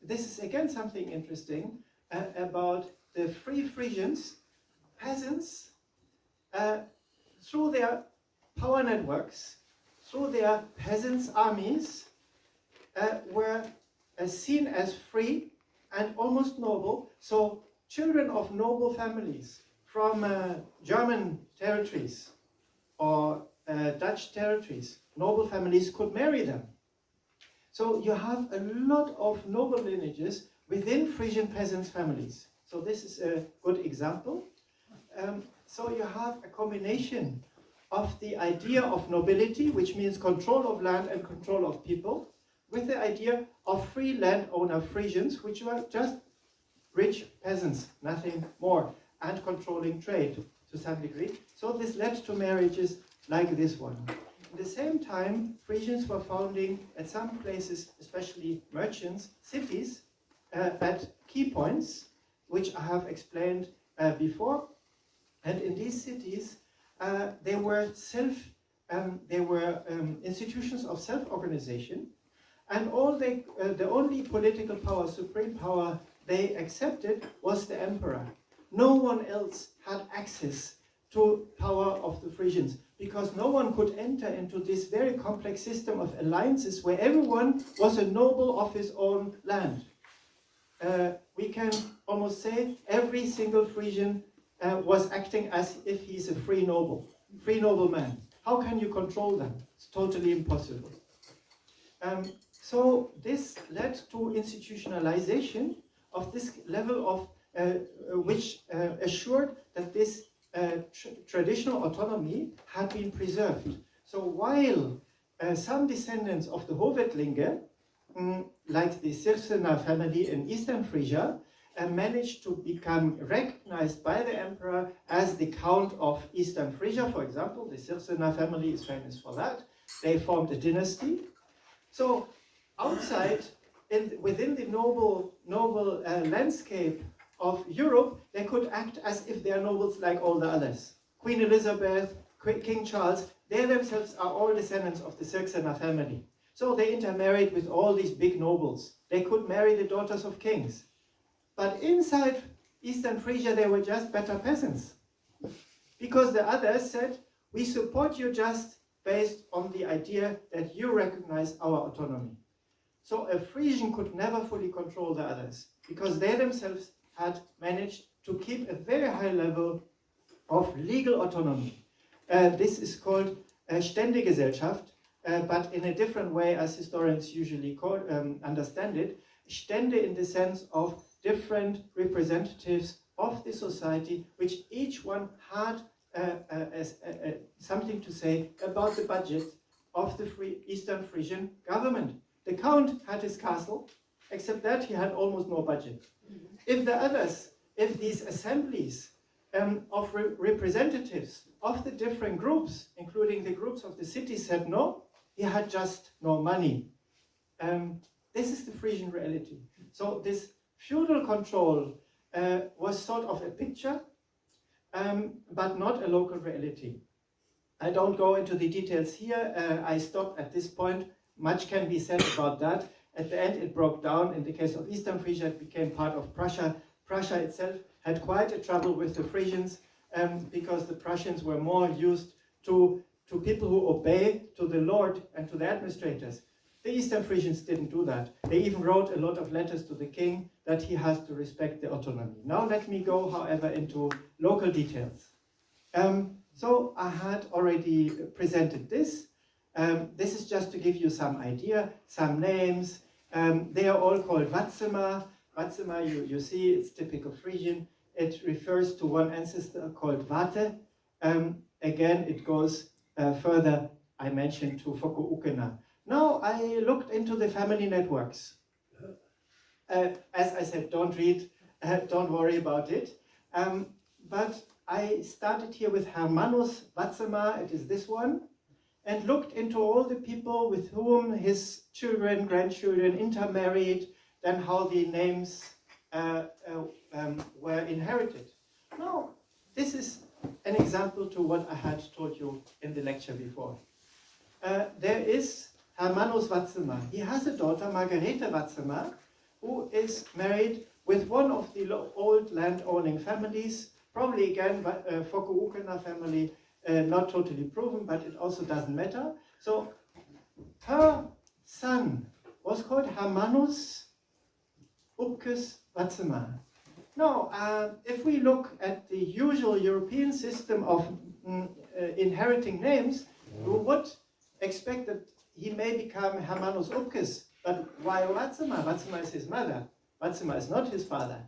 This is, again, something interesting about the free Frisians, peasants, through their power networks, through their peasants' armies, were seen as free and almost noble. So children of noble families from German territories or Dutch territories, noble families could marry them. So you have a lot of noble lineages within Frisian peasants' families. So this is a good example. So you have a combination of the idea of nobility, which means control of land and control of people, with the idea of free landowner Frisians, which were just rich peasants, nothing more, and controlling trade to some degree. So this led to marriages like this one. At the same time, Frisians were founding, at some places, especially merchants, cities at key points, which I have explained before. And in these cities, they were institutions of self-organization, and the only political power, supreme power they accepted was the emperor. No one else had access to power of the Frisians, because no one could enter into this very complex system of alliances where everyone was a noble of his own land. We can almost say every single Frisian was acting as if he's a free noble man. How can you control them? It's totally impossible. So this led to institutionalization of this level of which assured that this traditional autonomy had been preserved. So while some descendants of the Hovedlinge, like the Sirsener family in Eastern Frisia, managed to become recognized by the emperor as the Count of Eastern Frisia, for example. The Sirsener family is famous for that. They formed a dynasty. So outside, within the noble landscape of Europe, they could act as if they are nobles like all the others. Queen Elizabeth, King Charles, they themselves are all descendants of the Sirsener family. So they intermarried with all these big nobles. They could marry the daughters of kings. But inside Eastern Frisia, they were just better peasants. Because the others said, we support you just based on the idea that you recognize our autonomy. So a Frisian could never fully control the others, because they themselves had managed to keep a very high level of legal autonomy. This is called Ständegesellschaft, but in a different way as historians usually understand it. Stände in the sense of different representatives of the society, which each one had something to say about the budget of the Eastern Frisian government. The Count had his castle, except that he had almost no budget. If these assemblies of representatives of the different groups, including the groups of the city, said no, he had just no money. This is the Frisian reality. So this feudal control was sort of a picture, but not a local reality. I don't go into the details here. I stop at this point. Much can be said about that. At the end, it broke down. In the case of Eastern Frisia, it became part of Prussia. Prussia itself had quite a trouble with the Frisians because the Prussians were more used to people who obey to the lord and to the administrators. The Eastern Frisians didn't do that. They even wrote a lot of letters to the king that he has to respect the autonomy. Now let me go, however, into local details. So I had already presented this. This is just to give you some idea, some names. They are all called Watzema. Watzema, you see, it's typical Frisian. It refers to one ancestor called Wate. Again, it goes further, I mentioned, to Fokoukena. Now I looked into the family networks. As I said, don't read, don't worry about it. But I started here with Hermanus Watzema, it is this one, and looked into all the people with whom his children, grandchildren intermarried, then how the names were inherited. Now, this is an example to what I had told you in the lecture before. There is Hermanus Watzema. He has a daughter, Margarete Watzema, who is married with one of the old land-owning families, probably again Fokoukena family, not totally proven, but it also doesn't matter. So her son was called Hermanus Upkes Watzema. Now, if we look at the usual European system of inheriting names, we would expect that he may become Hermanus Upkes. But why Watzema? Watzema is his mother. Watzema is not his father.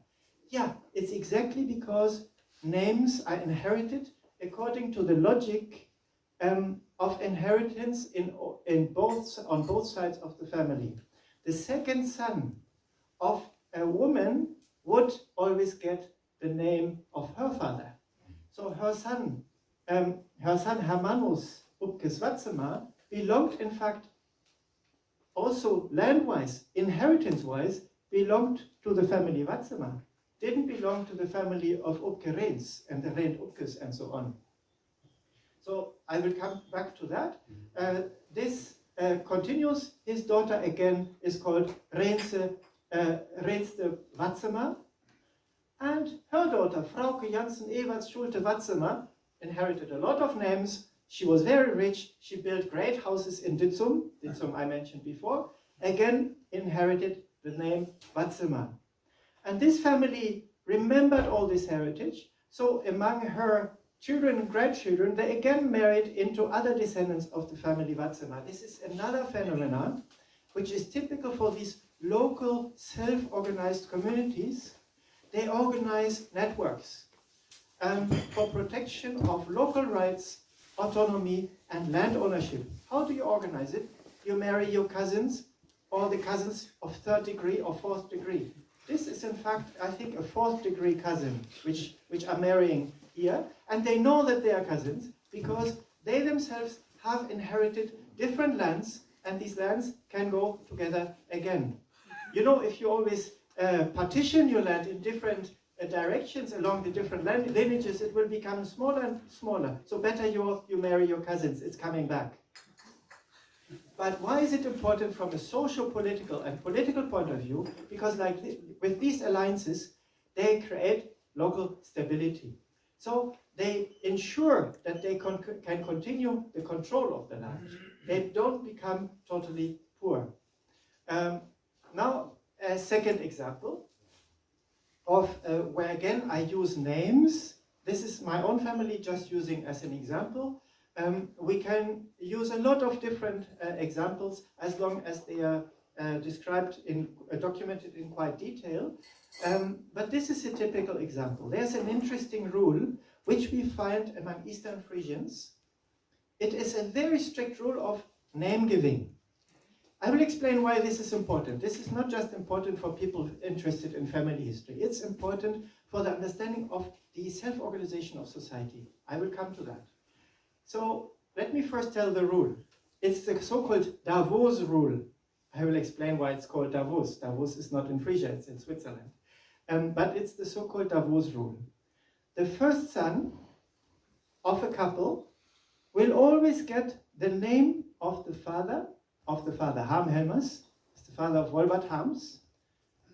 Yeah, it's exactly because names are inherited according to the logic of inheritance on both sides of the family. The second son of a woman would always get the name of her father. So her son Hermanus Upkes Watzema belonged, in fact, also land-wise, inheritance-wise, belonged to the family Watzema. Didn't belong to the family of Upke Reins and the Rein Upkes and so on. So I will come back to that. This continues. His daughter again is called Reinste Watzema. And her daughter, Frauke Janssen Everts Schulte Watzema, inherited a lot of names. She was very rich. She built great houses in Ditzum. Ditzum I mentioned before. Again, inherited the name Watzema. And this family remembered all this heritage. So among her children and grandchildren, they again married into other descendants of the family Watzema. This is another phenomenon which is typical for these local self-organized communities. They organize networks for protection of local rights, autonomy, and land ownership. How do you organize it? You marry your cousins, or the cousins of third degree or fourth degree. This is in fact, I think, a fourth degree cousin, which are marrying here, and they know that they are cousins because they themselves have inherited different lands, and these lands can go together again. You know, if you always partition your land in different directions along the different lineages, it will become smaller and smaller. So better you marry your cousins, it's coming back. But why is it important from a social-political and political point of view? Because with these alliances, they create local stability. So they ensure that they can continue the control of the land. They don't become totally poor. Now, a second example. of where again I use names. This is my own family, just using as an example. We can use a lot of different examples as long as they are described in, documented in quite detail. But this is a typical example. There's an interesting rule which we find among Eastern Frisians. It is a very strict rule of name giving. I will explain why this is important. This is not just important for people interested in family history. It's important for the understanding of the self-organization of society. I will come to that. So let me first tell the rule. It's the so-called Davos rule. I will explain why it's called Davos. Davos is not in Frisia, it's in Switzerland. But it's the so-called Davos rule. The first son of a couple will always get the name of the father Ham Helmers, the father of Wolbert Hams,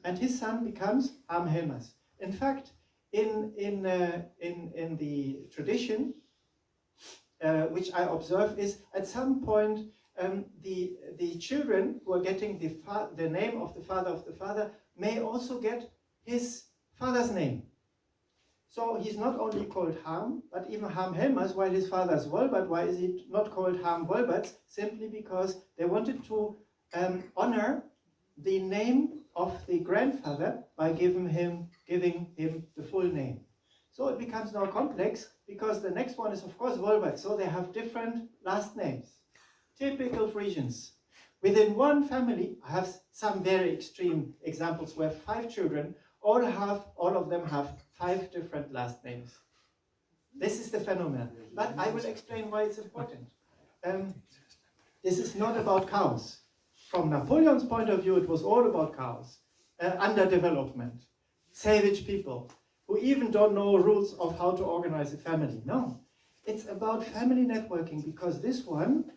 and his son becomes Ham Helmers. In fact, in the tradition, which I observe, is at some point the children who are getting the name of the father may also get his father's name. So he's not only called Ham, but even Ham Helmers, while his father is Wolbert. Why is he not called Ham Wolbert? Simply because they wanted to honor the name of the grandfather by giving him the full name. So it becomes now complex because the next one is of course Wolbert, so they have different last names. Typical Frisians. Within one family, I have some very extreme examples where 5 children, all of them have 5 different last names. This is the phenomenon. But I will explain why it's important. This is not about cows. From Napoleon's point of view, it was all about cows. Underdevelopment. Savage people who even don't know rules of how to organize a family. No. It's about family networking, because this one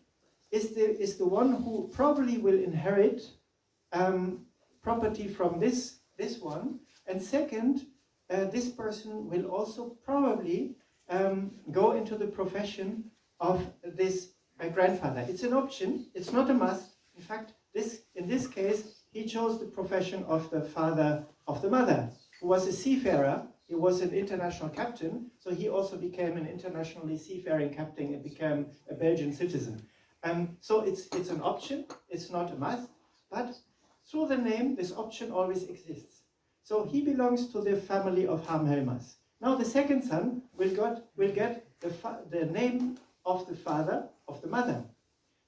is the one who probably will inherit property from this one. And second, this person will also probably go into the profession of this grandfather. It's an option, it's not a must. In fact, in this case, he chose the profession of the father of the mother, who was a seafarer. He was an international captain, so he also became an internationally seafaring captain and became a Belgian citizen. So it's an option, it's not a must, but through the name, this option always exists. So he belongs to the family of Ham Helmers. Now the second son will get the name of the father of the mother.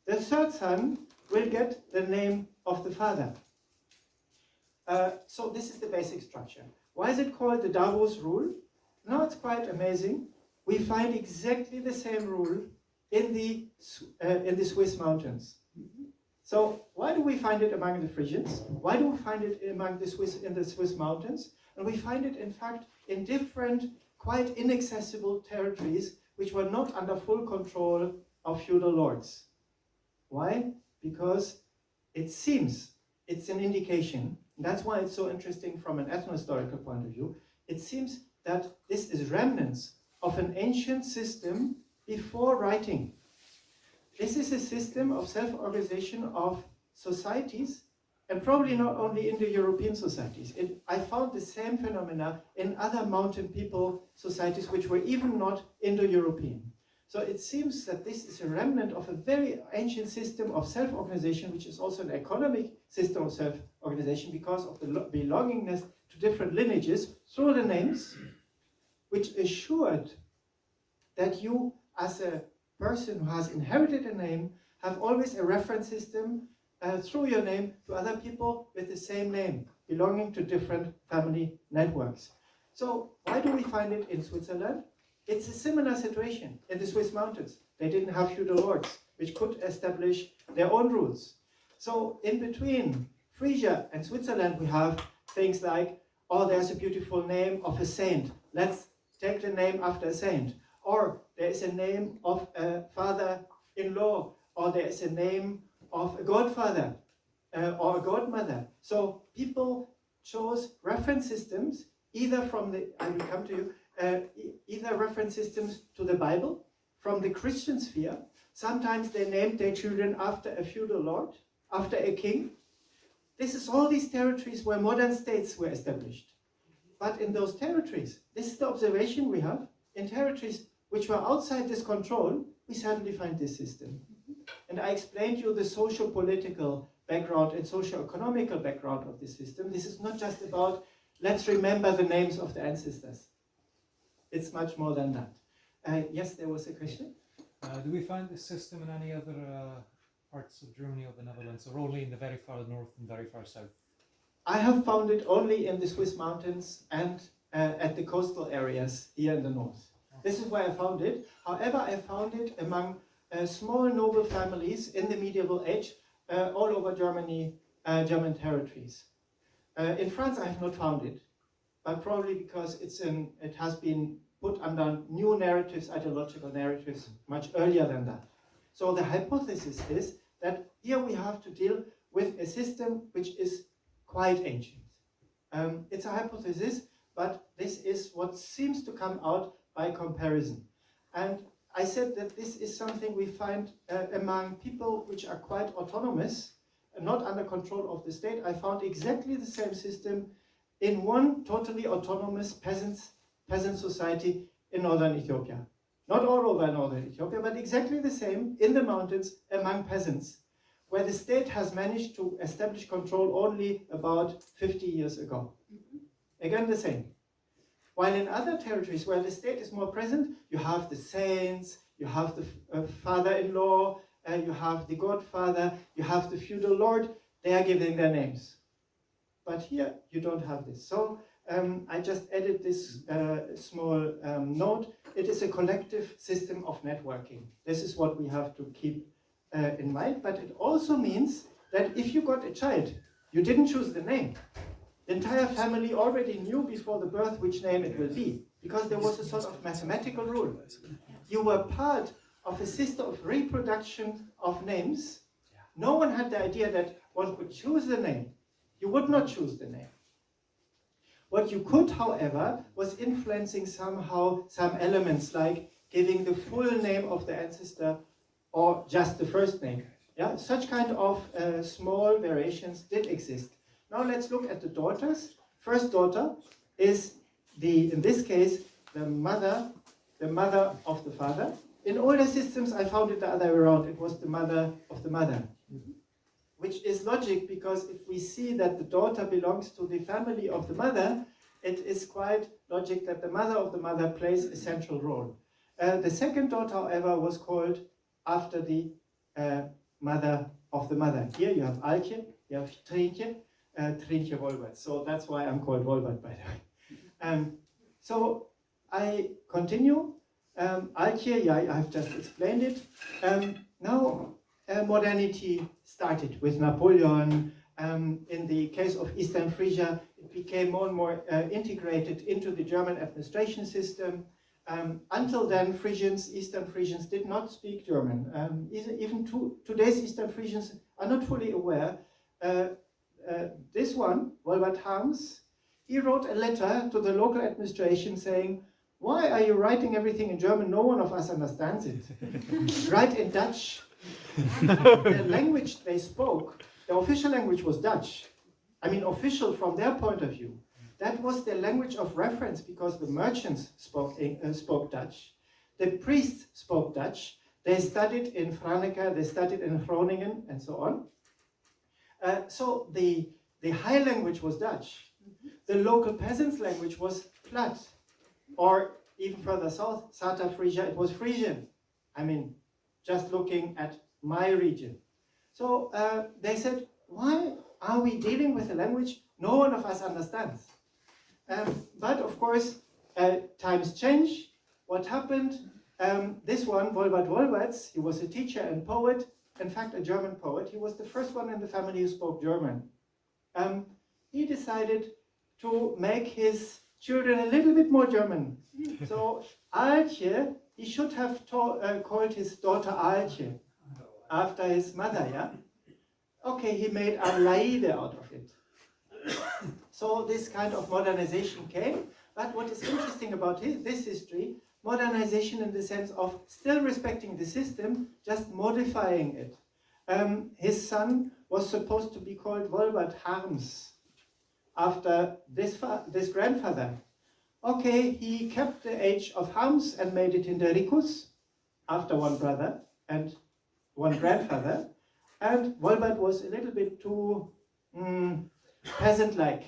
The third son will get the name of the father. So this is the basic structure. Why is it called the Davos rule? Now it's quite amazing. We find exactly the same rule in the Swiss mountains. So why do we find it among the Frisians? Why do we find it in the Swiss mountains? And we find it, in fact, in different, quite inaccessible territories which were not under full control of feudal lords. Why? Because it seems, it's an indication, and that's why it's so interesting from an ethnohistorical point of view, it seems that this is remnants of an ancient system before writing. This is a system of self-organization of societies, and probably not only in the European societies. I found the same phenomena in other mountain people societies which were even not Indo-European. So it seems that this is a remnant of a very ancient system of self-organization, which is also an economic system of self-organization because of the belongingness to different lineages through the names, which assured that you, as a person who has inherited a name, have always a reference system through your name to other people with the same name, belonging to different family networks. So why do we find it in Switzerland? It's a similar situation in the Swiss mountains. They didn't have feudal lords, which could establish their own rules. So in between Frisia and Switzerland, we have things like, oh, there's a beautiful name of a saint. Let's take the name after a saint. Or there is a name of a father-in-law, or there is a name of a godfather or a godmother. So people chose reference systems, either from the, I will come to you, either reference systems to the Bible, from the Christian sphere. Sometimes they named their children after a feudal lord, after a king. This is all these territories where modern states were established. but in those territories, this is the observation we have, in territories which were outside this control, we suddenly find this system. And I explained to you the social-political background and socio-economical background of this system. This is not just about, let's remember the names of the ancestors. It's much more than that. Yes, there was a question? Do we find this system in any other parts of Germany or the Netherlands, or only in the very far north and very far south? I have found it only in the Swiss mountains and at the coastal areas here in the north. This is where I found it. However, I found it among small noble families in the medieval age all over Germany, German territories. In France, I have not found it, but probably because it has been put under new narratives, ideological narratives, much earlier than that. So the hypothesis is that here we have to deal with a system which is quite ancient. It's a hypothesis, but this is what seems to come out by comparison. And I said that this is something we find among people which are quite autonomous, not under control of the state. I found exactly the same system in one totally autonomous peasant society in northern Ethiopia. Not all over northern Ethiopia, but exactly the same in the mountains among peasants, where the state has managed to establish control only about 50 years ago. Again, the same. While in other territories where the state is more present, you have the saints, you have the father-in-law, you have the godfather, you have the feudal lord, they are giving their names. But here, you don't have this. So I just added this small note. It is a collective system of networking. This is what we have to keep in mind. But it also means that if you got a child, you didn't choose the name. The entire family already knew before the birth which name it will be, because there was a sort of mathematical rule. You were part of a system of reproduction of names. No one had the idea that one could choose the name. You would not choose the name. What you could, however, was influencing somehow some elements, like giving the full name of the ancestor or just the first name. Yeah, such kind of small variations did exist. Now let's look at the daughters. First daughter is in this case, the mother of the father. In older systems, I found it the other way around. It was the mother of the mother. Which is logic, because if we see that the daughter belongs to the family of the mother, it is quite logic that the mother of the mother plays a central role. The second daughter, however, was called after the mother of the mother. Here you have Altje, you have Trientje, Trientje Wolbert. So that's why I'm called Wolbert, by the way. So I continue. Altje, yeah, I have just explained it. Now modernity started with Napoleon. In the case of East Frisian, it became more and more integrated into the German administration system. Until then, Frisians, Eastern Frisians, did not speak German. Even today's Eastern Frisians are not fully aware. This one, Wolbert Harms, he wrote a letter to the local administration saying, "Why are you writing everything in German? No one of us understands it. Write in Dutch." The language they spoke, the official language was Dutch. I mean, official from their point of view. That was their language of reference, because the merchants spoke Dutch. The priests spoke Dutch. They studied in Franeker, they studied in Groningen, and so on. So the high language was Dutch. The local peasants' language was Platt. Or even further south, Sata Frisia, it was Frisian. I mean, just looking at my region. So they said, why are we dealing with a language no one of us understands? But of course, times change. What happened? This one, Wolbert Wolberts, he was a teacher and poet, in fact a German poet. He was the first one in the family who spoke German. He decided to make his children a little bit more German. So Altje, he should have called his daughter Altje, after his mother, yeah? Okay, he made Alaide out of it. So this kind of modernization came, but what is interesting about this history, modernization in the sense of still respecting the system, just modifying it. His son was supposed to be called Wolbert Harms, after this grandfather. Okay, he kept the age of Hams and made it in Ricus after one brother and one grandfather. And Wolbert was a little bit too peasant-like,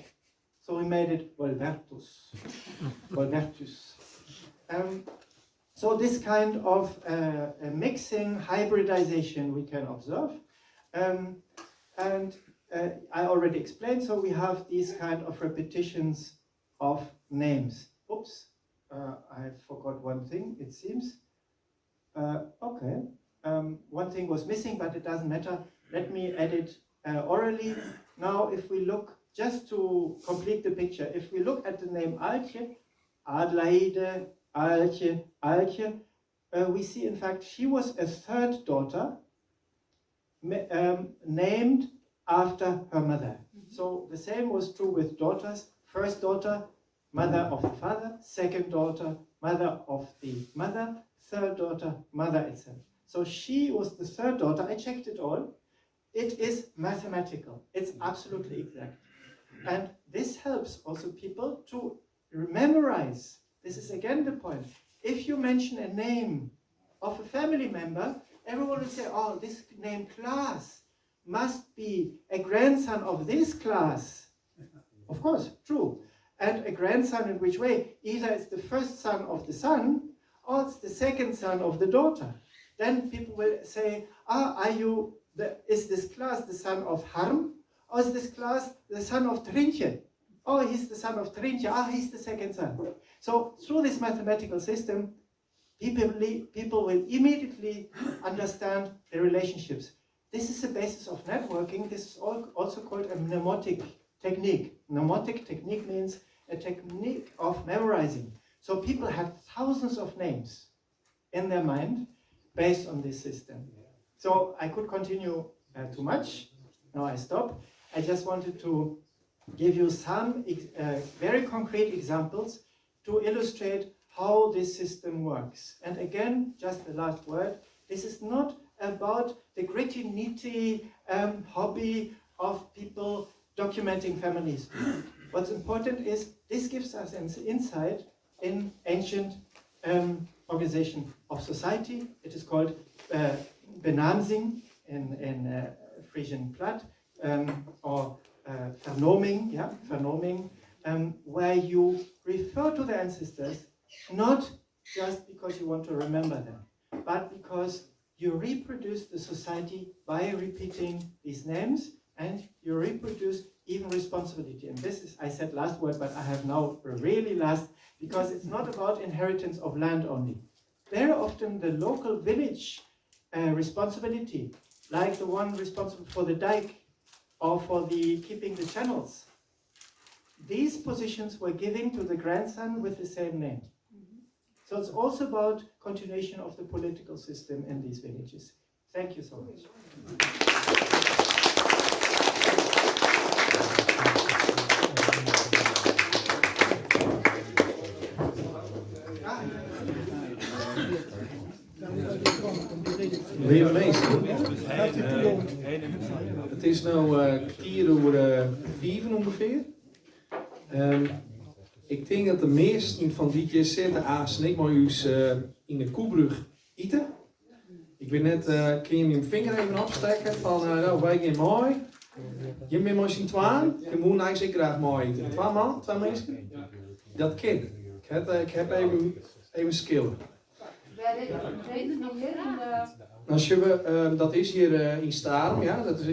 so he made it Wolbertus. Wolbertus. So this kind of mixing, hybridization we can observe. I already explained, so we have these kind of repetitions of names. Oops, I forgot one thing, it seems. Okay, one thing was missing, but it doesn't matter. Let me add it orally. Now, if we look, just to complete the picture, if we look at the name Altje, Adelaide, Altje, Altje, we see, in fact, she was a third daughter named after her mother. So the same was true with daughters. First daughter, mother of the father. Second daughter, mother of the mother. Third daughter, mother itself. So she was the third daughter. I checked it all. It is mathematical. It's absolutely exact. And this helps also people to memorize. This is again the point. If you mention a name of a family member, everyone will say, oh, this name Klaas must be a grandson of this Klaas. Of course, true. And a grandson in which way? Either it's the first son of the son, or it's the second son of the daughter. Then people will say, is this Klaas the son of Harm? Or is this Klaas the son of Trintje? Oh, he's the son of Trintje. He's the second son. So through this mathematical system, people will immediately understand the relationships. This is the basis of networking. This is also called a mnemotic technique. Mnemotic technique means a technique of memorizing. So people have thousands of names in their mind based on this system. So I could continue too much. Now I stop. I just wanted to give you some very concrete examples to illustrate how this system works. And again, just the last word, this is not about the gritty, nitty hobby of people documenting family history. What's important is this gives us an insight in ancient organization of society. It is called benamsing in Frisian Platt, or vernoming, vernoming, where you refer to the ancestors not just because you want to remember them, but because you reproduce the society by repeating these names, and you reproduce even responsibility. And this is, I said last word, but I have now really last, because it's not about inheritance of land only. Very often the local village responsibility, like the one responsible for the dike or for keeping the channels, these positions were given to the grandson with the same name. So it's also about continuation of the political system in these villages. Thank you so much. Lieve mensen, het is nu 4:04 ongeveer. Ik denk dat de meesten van die keer zitten ik maar eens in de Koebrug eten. Ik ben net, kun je mijn vinger even opsteken van, nou wij gaan mooi. Je bent maar zien twaalf, je moet eigenlijk graag mooi eten. Twee mensen? Dat kind. Ik heb even skillen. Als je, dat is hier in Starum, ja. Dat is,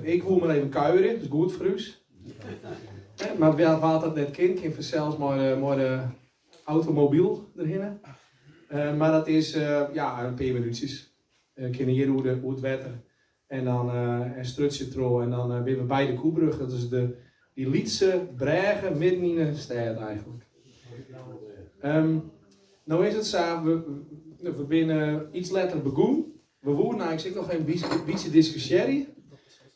ik wil maar even kuieren, dat is goed voor u. Maar wat dat net kind, kan zelfs maar de automobiel erin. Maar dat is een paar minuutjes. Kunnen hier hoe het wetter. En dan een strutje tro en dan weer we bij de Koebrug. Dat is die Lietse bregen midden in de stad eigenlijk. Nou is het zo, we binnen iets later begonnen. We wilden eigenlijk nog een beetje discussiëren.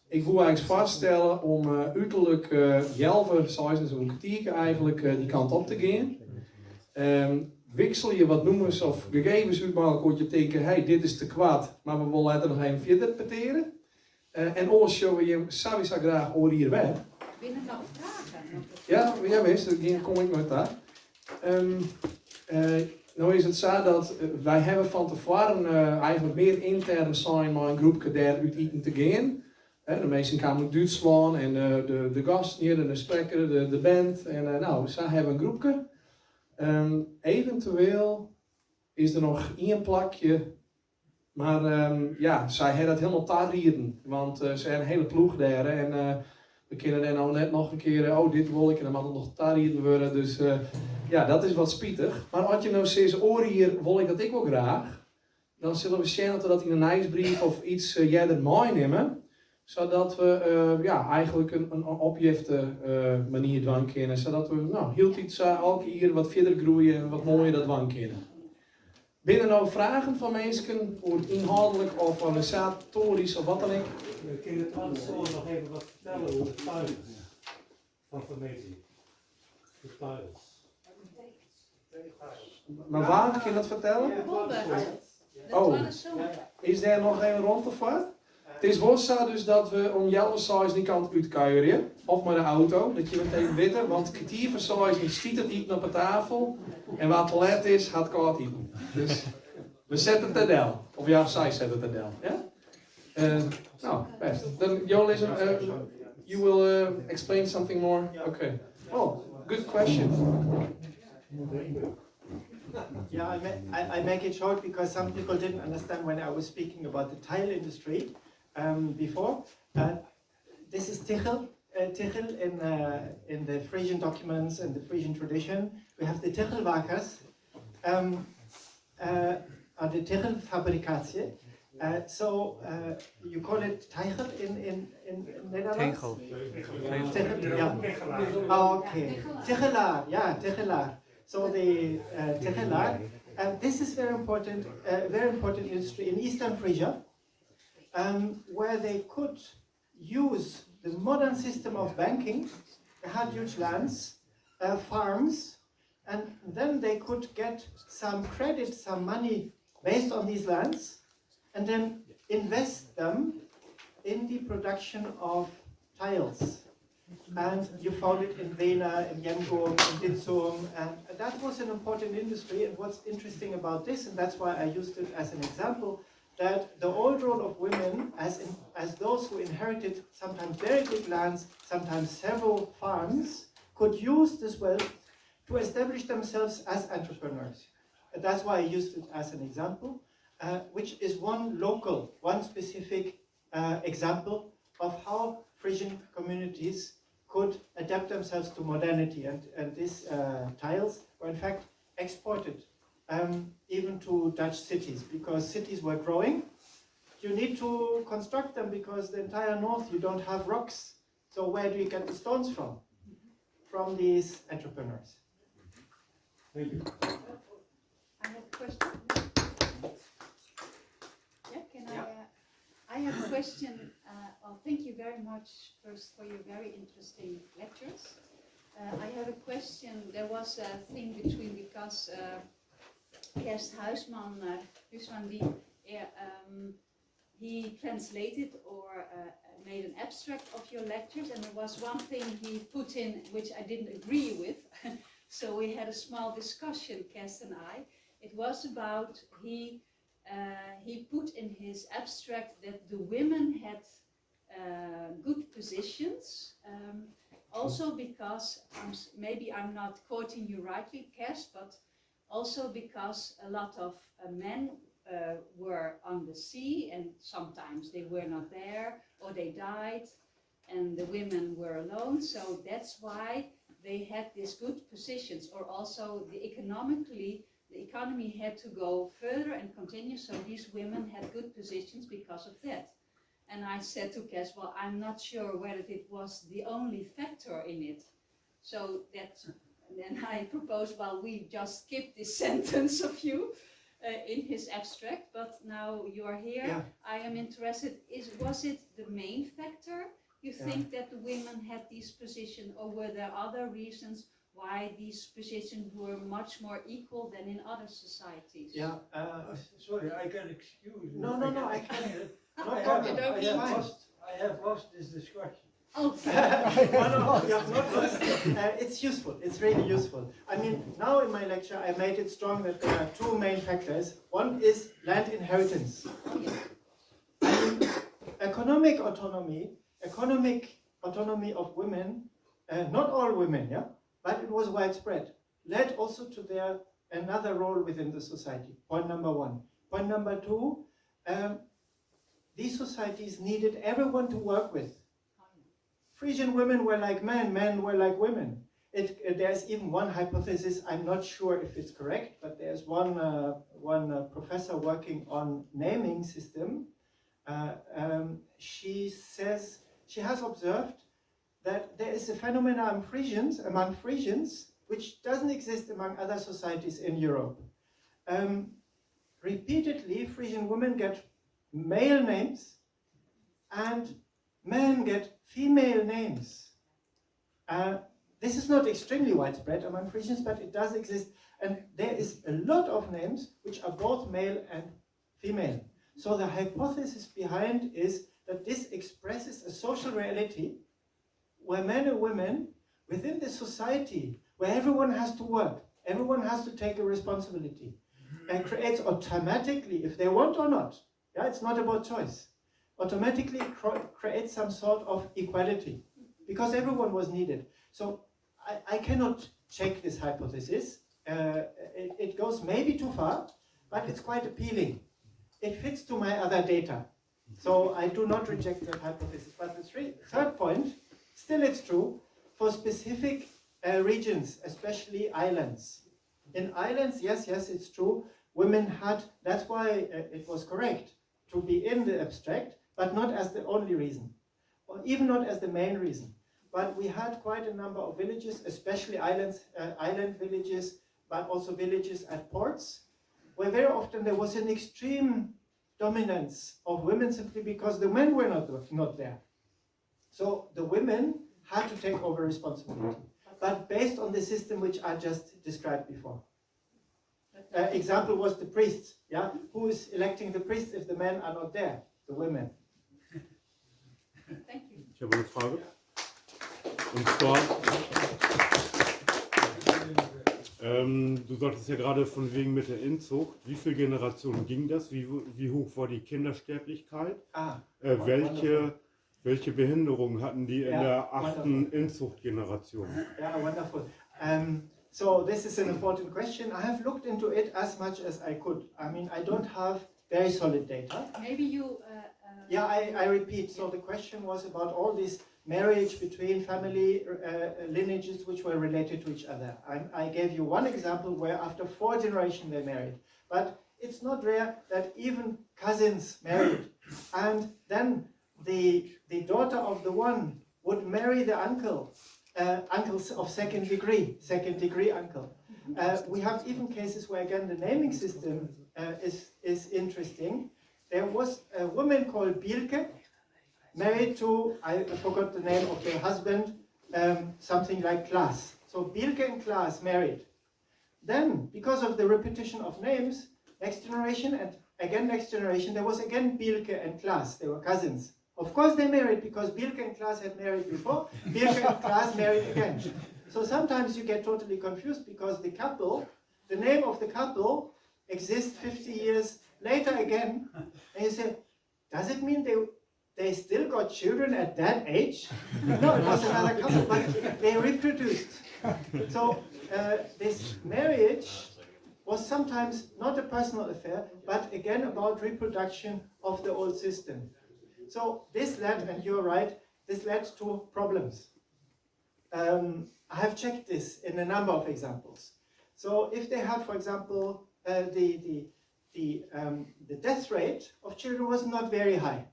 Ik wil eigenlijk vaststellen om uiterlijk Jelver, zo'n kwartier eigenlijk die kant op te gaan. Wissel je wat noemers of gegevens uit, maar kon je tekenen, hey, dit is te kwaad, maar we willen het nog even verder repeteren. En oors show je sowieso graag over hier weg. Binnen nog vragen? Ja, wist, dan kom ik met dat. Nou is het zo dat wij hebben van tevoren eigenlijk meer intern zijn met een groepje daar uit eten te gaan. De meesten kwamen uit Duitsland en de gasten hier, de spreker, de band. En nou, zij hebben een groepje. Eventueel is er nog één plakje. Maar ja, zij hebben het helemaal taarrieden. Want ze hebben een hele ploeg daar. En we kunnen dan nou net nog een keer, dit wil ik en dan mag het nog taarrieden worden. Dus ja, dat is wat spietig. Maar als je nou zegt, hier wil ik dat ik wel graag. Dan zullen we zien dat we dat in een nieuwsbrief of iets jij er meenemen. Zodat we eigenlijk een opjefte manier dwang kunnen. Zodat we heel iets elke keer wat verder groeien en wat mooier dat dwang kunnen. Binnen nou vragen van mensen, over inhoudelijk of organisatorisch of wat dan ook? Kun je trouwens nog even wat vertellen over de tuin van familie? De tuin. Maar waar kun je dat vertellen? Is daar nog een rond of wat? Het is wel zo dus dat we om jouw size niet kan uitkuieren. Of met een auto, dat je meteen weet. Want het kwartier van size stiet het eten op de tafel. En wat te laat is, gaat koud eten. Dus we zetten het del. Of ja, zij zetten het del. Ja? Nou, best. Dan Jolism, you will explain something more? Okay. Oh, good question. Yeah, I make it short because some people didn't understand when I was speaking about the tile industry before. This is tichel. Tichel in the Frisian documents and the Frisian tradition. We have the tichelwakers, the tichelfabrikatie. So you call it tichel in Netherlands? Tichel. Yeah. Okay. Tichelaar. Yeah, tichelaar. So the tichelaar. This is very important industry in Eastern Frisia, where they could use the modern system of banking. They had huge lands, farms, and then they could get some credit, some money based on these lands, and then invest them in the production of tiles. And you found it in Vena, in Jemgum, in Ditsum, and that was an important industry. And what's interesting about this, and that's why I used it as an example, that the old role of women as those who inherited sometimes very big lands, sometimes several farms, could use this wealth to establish themselves as entrepreneurs. And that's why I used it as an example, which is one specific example of how Frisian communities could adapt themselves to modernity. And these tiles were in fact exported even to Dutch cities, because cities were growing. You need to construct them because the entire north you don't have rocks. So where do you get the stones from? From these entrepreneurs. Thank you. I have a question. Yeah, can I? I have a question. Thank you very much first for your very interesting lectures. I have a question. There was a thing between because Kerst Huisman, he translated or made an abstract of your lectures, and there was one thing he put in which I didn't agree with. So we had a small discussion, Kerst and I. It was about he put in his abstract that the women had good positions, also because, maybe I'm not quoting you rightly, Kerst, but also because a lot of men were on the sea and sometimes they were not there or they died and the women were alone, so that's why they had these good positions, or also the economy had to go further and continue, so these women had good positions because of that. And I said to Kes, well, I'm not sure whether it was the only factor in it. So then I proposed, well, we just skip this sentence of you in his abstract, but now you are here. Yeah. I am interested, was it the main factor? You think that the women had these positions, or were there other reasons why these positions were much more equal than in other societies? Yeah. Sorry, I can excuse you. No, I can't. I have lost this discussion. Okay. No, you have not lost. It's useful. It's really useful. I mean, now in my lecture, I made it strong that there are two main factors. One is land inheritance. I mean, economic autonomy of women, not all women, yeah, but it was widespread, led also to their another role within the society. Point number one. Point number two, these societies needed everyone to work with. Frisian women were like men, men were like women. There's even one hypothesis, I'm not sure if it's correct, but there's one professor working on naming system. She says she has observed that there is a phenomenon among Frisians which doesn't exist among other societies in Europe. Repeatedly, Frisian women get male names and men get female names. This is not extremely widespread among Frisians, but it does exist. And there is a lot of names which are both male and female. So the hypothesis behind is that this expresses a social reality where men and women within the society, where everyone has to work, everyone has to take a responsibility, and creates automatically, if they want or not, yeah, it's not about choice, automatically creates some sort of equality, because everyone was needed. So I cannot check this hypothesis. It goes maybe too far, but it's quite appealing. It fits to my other data. So I do not reject that hypothesis. But the third point, still it's true, for specific regions, especially islands. In islands, yes, it's true, women had, that's why it was correct to be in the abstract, but not as the only reason, or even not as the main reason. But we had quite a number of villages, especially islands, island villages, but also villages at ports, where very often there was an extreme dominance of women simply because the men were not there. So the women had to take over responsibility, but based on the system which I just described before. Example was the priests. Yeah, who is electing the priests if the men are not there? The women. Thank you. Ich habe eine Frage. Und zwar, du sagtest ja gerade von wegen mit der Inzucht. Wie viele Generationen ging das? Wie hoch war die Kindersterblichkeit? Welche Behinderungen hatten die in der 8. Inzuchtgeneration? Yeah, wonderful. So this is an important question. I have looked into it as much as I could. I mean, I don't have very solid data. Maybe you... Yeah, I repeat. So the question was about all this marriage between family lineages which were related to each other. I gave you one example where after 4 generations they married. But it's not rare that even cousins married. And then the daughter of the one would marry the uncle. Uncles of second degree uncle. We have even cases where again the naming system is interesting. There was a woman called Bielke, married to, I forgot the name of her husband, something like Klaas. So Bielke and Klaas married. Then, because of the repetition of names, next generation and again next generation, there was again Bielke and Klaas. They were cousins. Of course they married because Bielke and Klaas had married before. Bielke and Klaas married again. So sometimes you get totally confused because the couple, the name of the couple exists 50 years later again. And you say, does it mean they still got children at that age? No, it was another couple, but they reproduced. So this marriage was sometimes not a personal affair, but again about reproduction of the old system. So this led, and you're right, this led to problems. I have checked this in a number of examples. So if they have, for example, the death rate of children was not very high.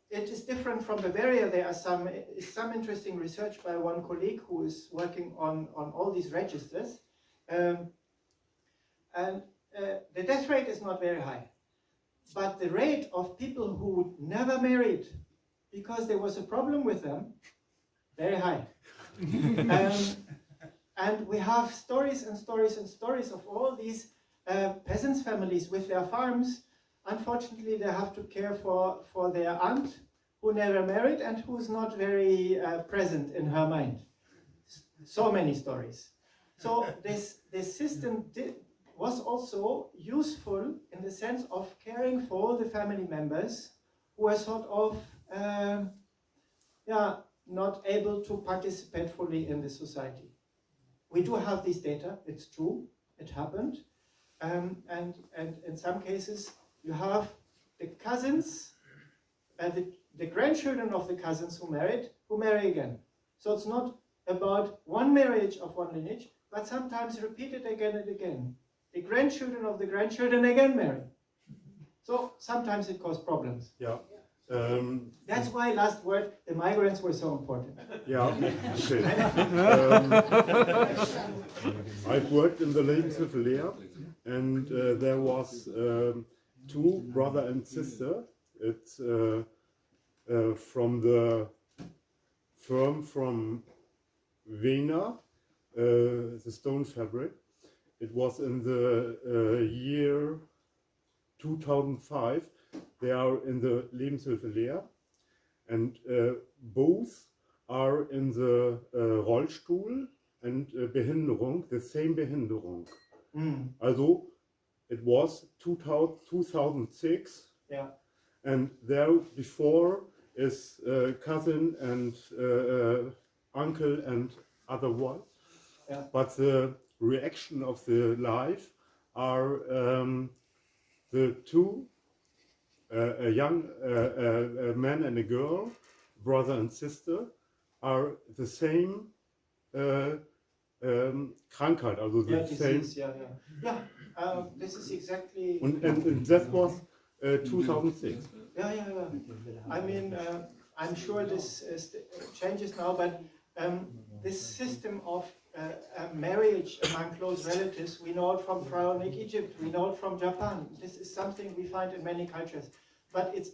It is different from Bavaria. There are some interesting research by one colleague who is working on all these registers. And the death rate is not very high. But the rate of people who never married because there was a problem with them, very high. And we have stories and stories and stories of all these peasants' families with their farms. Unfortunately, they have to care for their aunt who never married and who's not very present in her mind. So many stories. So this system was also useful in the sense of caring for the family members who were sort of not able to participate fully in the society. We do have these data, it's true, it happened. And in some cases, you have the cousins, the grandchildren of the cousins who marry again. So it's not about one marriage of one lineage, but sometimes repeated again and again. The grandchildren of the grandchildren again marry. So sometimes it causes problems. Ja. That's why, last word, the migrants were so important. Yeah, okay. I've worked in the Lebenshilfe and there was two brother and sister. It's from the firm from Vienna, the stone fabric. It was in the year 2005. They are in the Lebenshilfe and both are in the Rollstuhl and Behinderung, the same Behinderung. Also, it was 2006, Yeah. and there before is cousin and uncle and other one. Yeah. But the reaction of the life are the two, a young a man and a girl, brother and sister, are the same Krankheit, also the same. Disease, yeah. This is exactly. And that was 2006. Yeah. I mean, I'm sure this changes now, but this system of marriage among close relatives, we know it from pharaonic Egypt, we know it from Japan. This is something we find in many cultures. But it's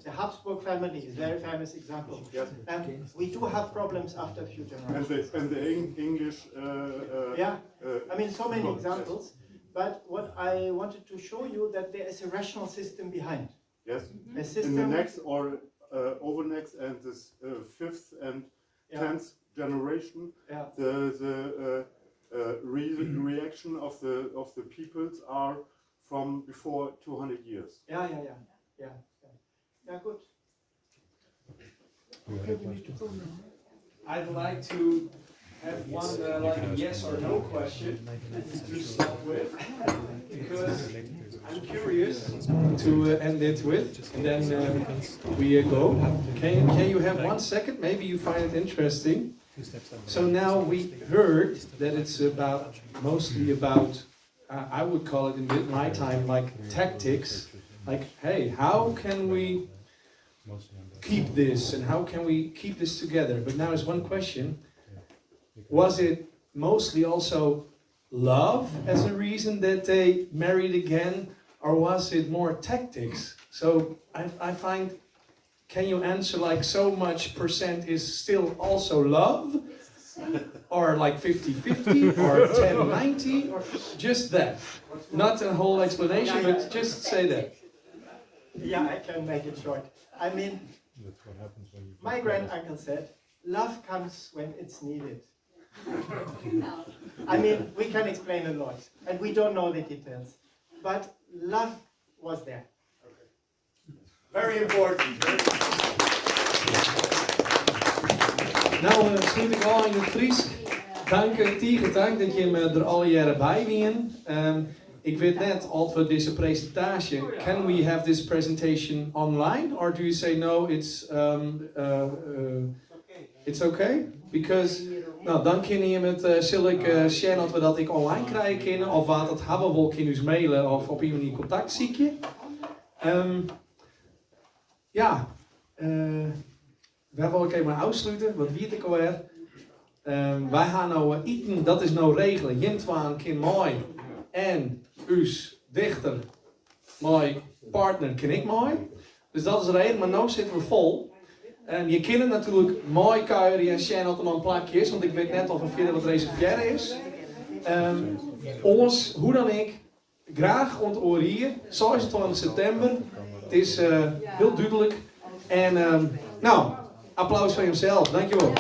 the Habsburg family is a very famous example. Yes. We do have problems after a few generations. And the English. I mean, so many examples. But what I wanted to show you that there is a rational system behind. Yes. A system. In the next or over next and this fifth and 10th generation, the reaction of the peoples are from before 200 years. Yeah, good. I'd like to have one like a yes or no question to start with, because I'm curious to end it with, and then we go. Can you have 1 second? Maybe you find it interesting. So now we heard that it's mostly about, I would call it in my time like tactics, like, hey, how can we keep this and how can we keep this together? But now is one question. Was it mostly also love as a reason that they married again, or was it more tactics? So I find, can you answer like so much % is still also love? Or like 50-50 or 10-90 or just that? Not a whole explanation, but just say that. Yeah, I can make it short. I mean, my granduncle said, love comes when it's needed. I mean, we can explain a lot, and we don't know the details, but love was there. Very important. Nou, sluit ik al in het Fries. Dank dat je me er alle jaren bij wien. Ik weet net, als we deze presentatie, can we have this presentation online? Or do you say no, it's okay? Because, nou, dan kunnen je met zulke channel dat we online krijgen kunnen, of wat het hebben wil kunnen dus mailen, of op iemand in contact zieken. Wij willen even afsluiten, wat weet ik alweer. Wij gaan nou eten, dat is nou regelen. Jintwaan kind mooi en us dichter, mijn partner ken ik mooi. Dus dat is regelen, maar nu zitten we vol. Je kent het natuurlijk mooi kuieren en Sjen dat er nog een plakje is, want ik weet net of er verder wat reserveren is. Ons, hoe dan ik, graag onthoren hier, 26 september. Het is heel duidelijk. En nou, applaus voor hemzelf. Dankjewel.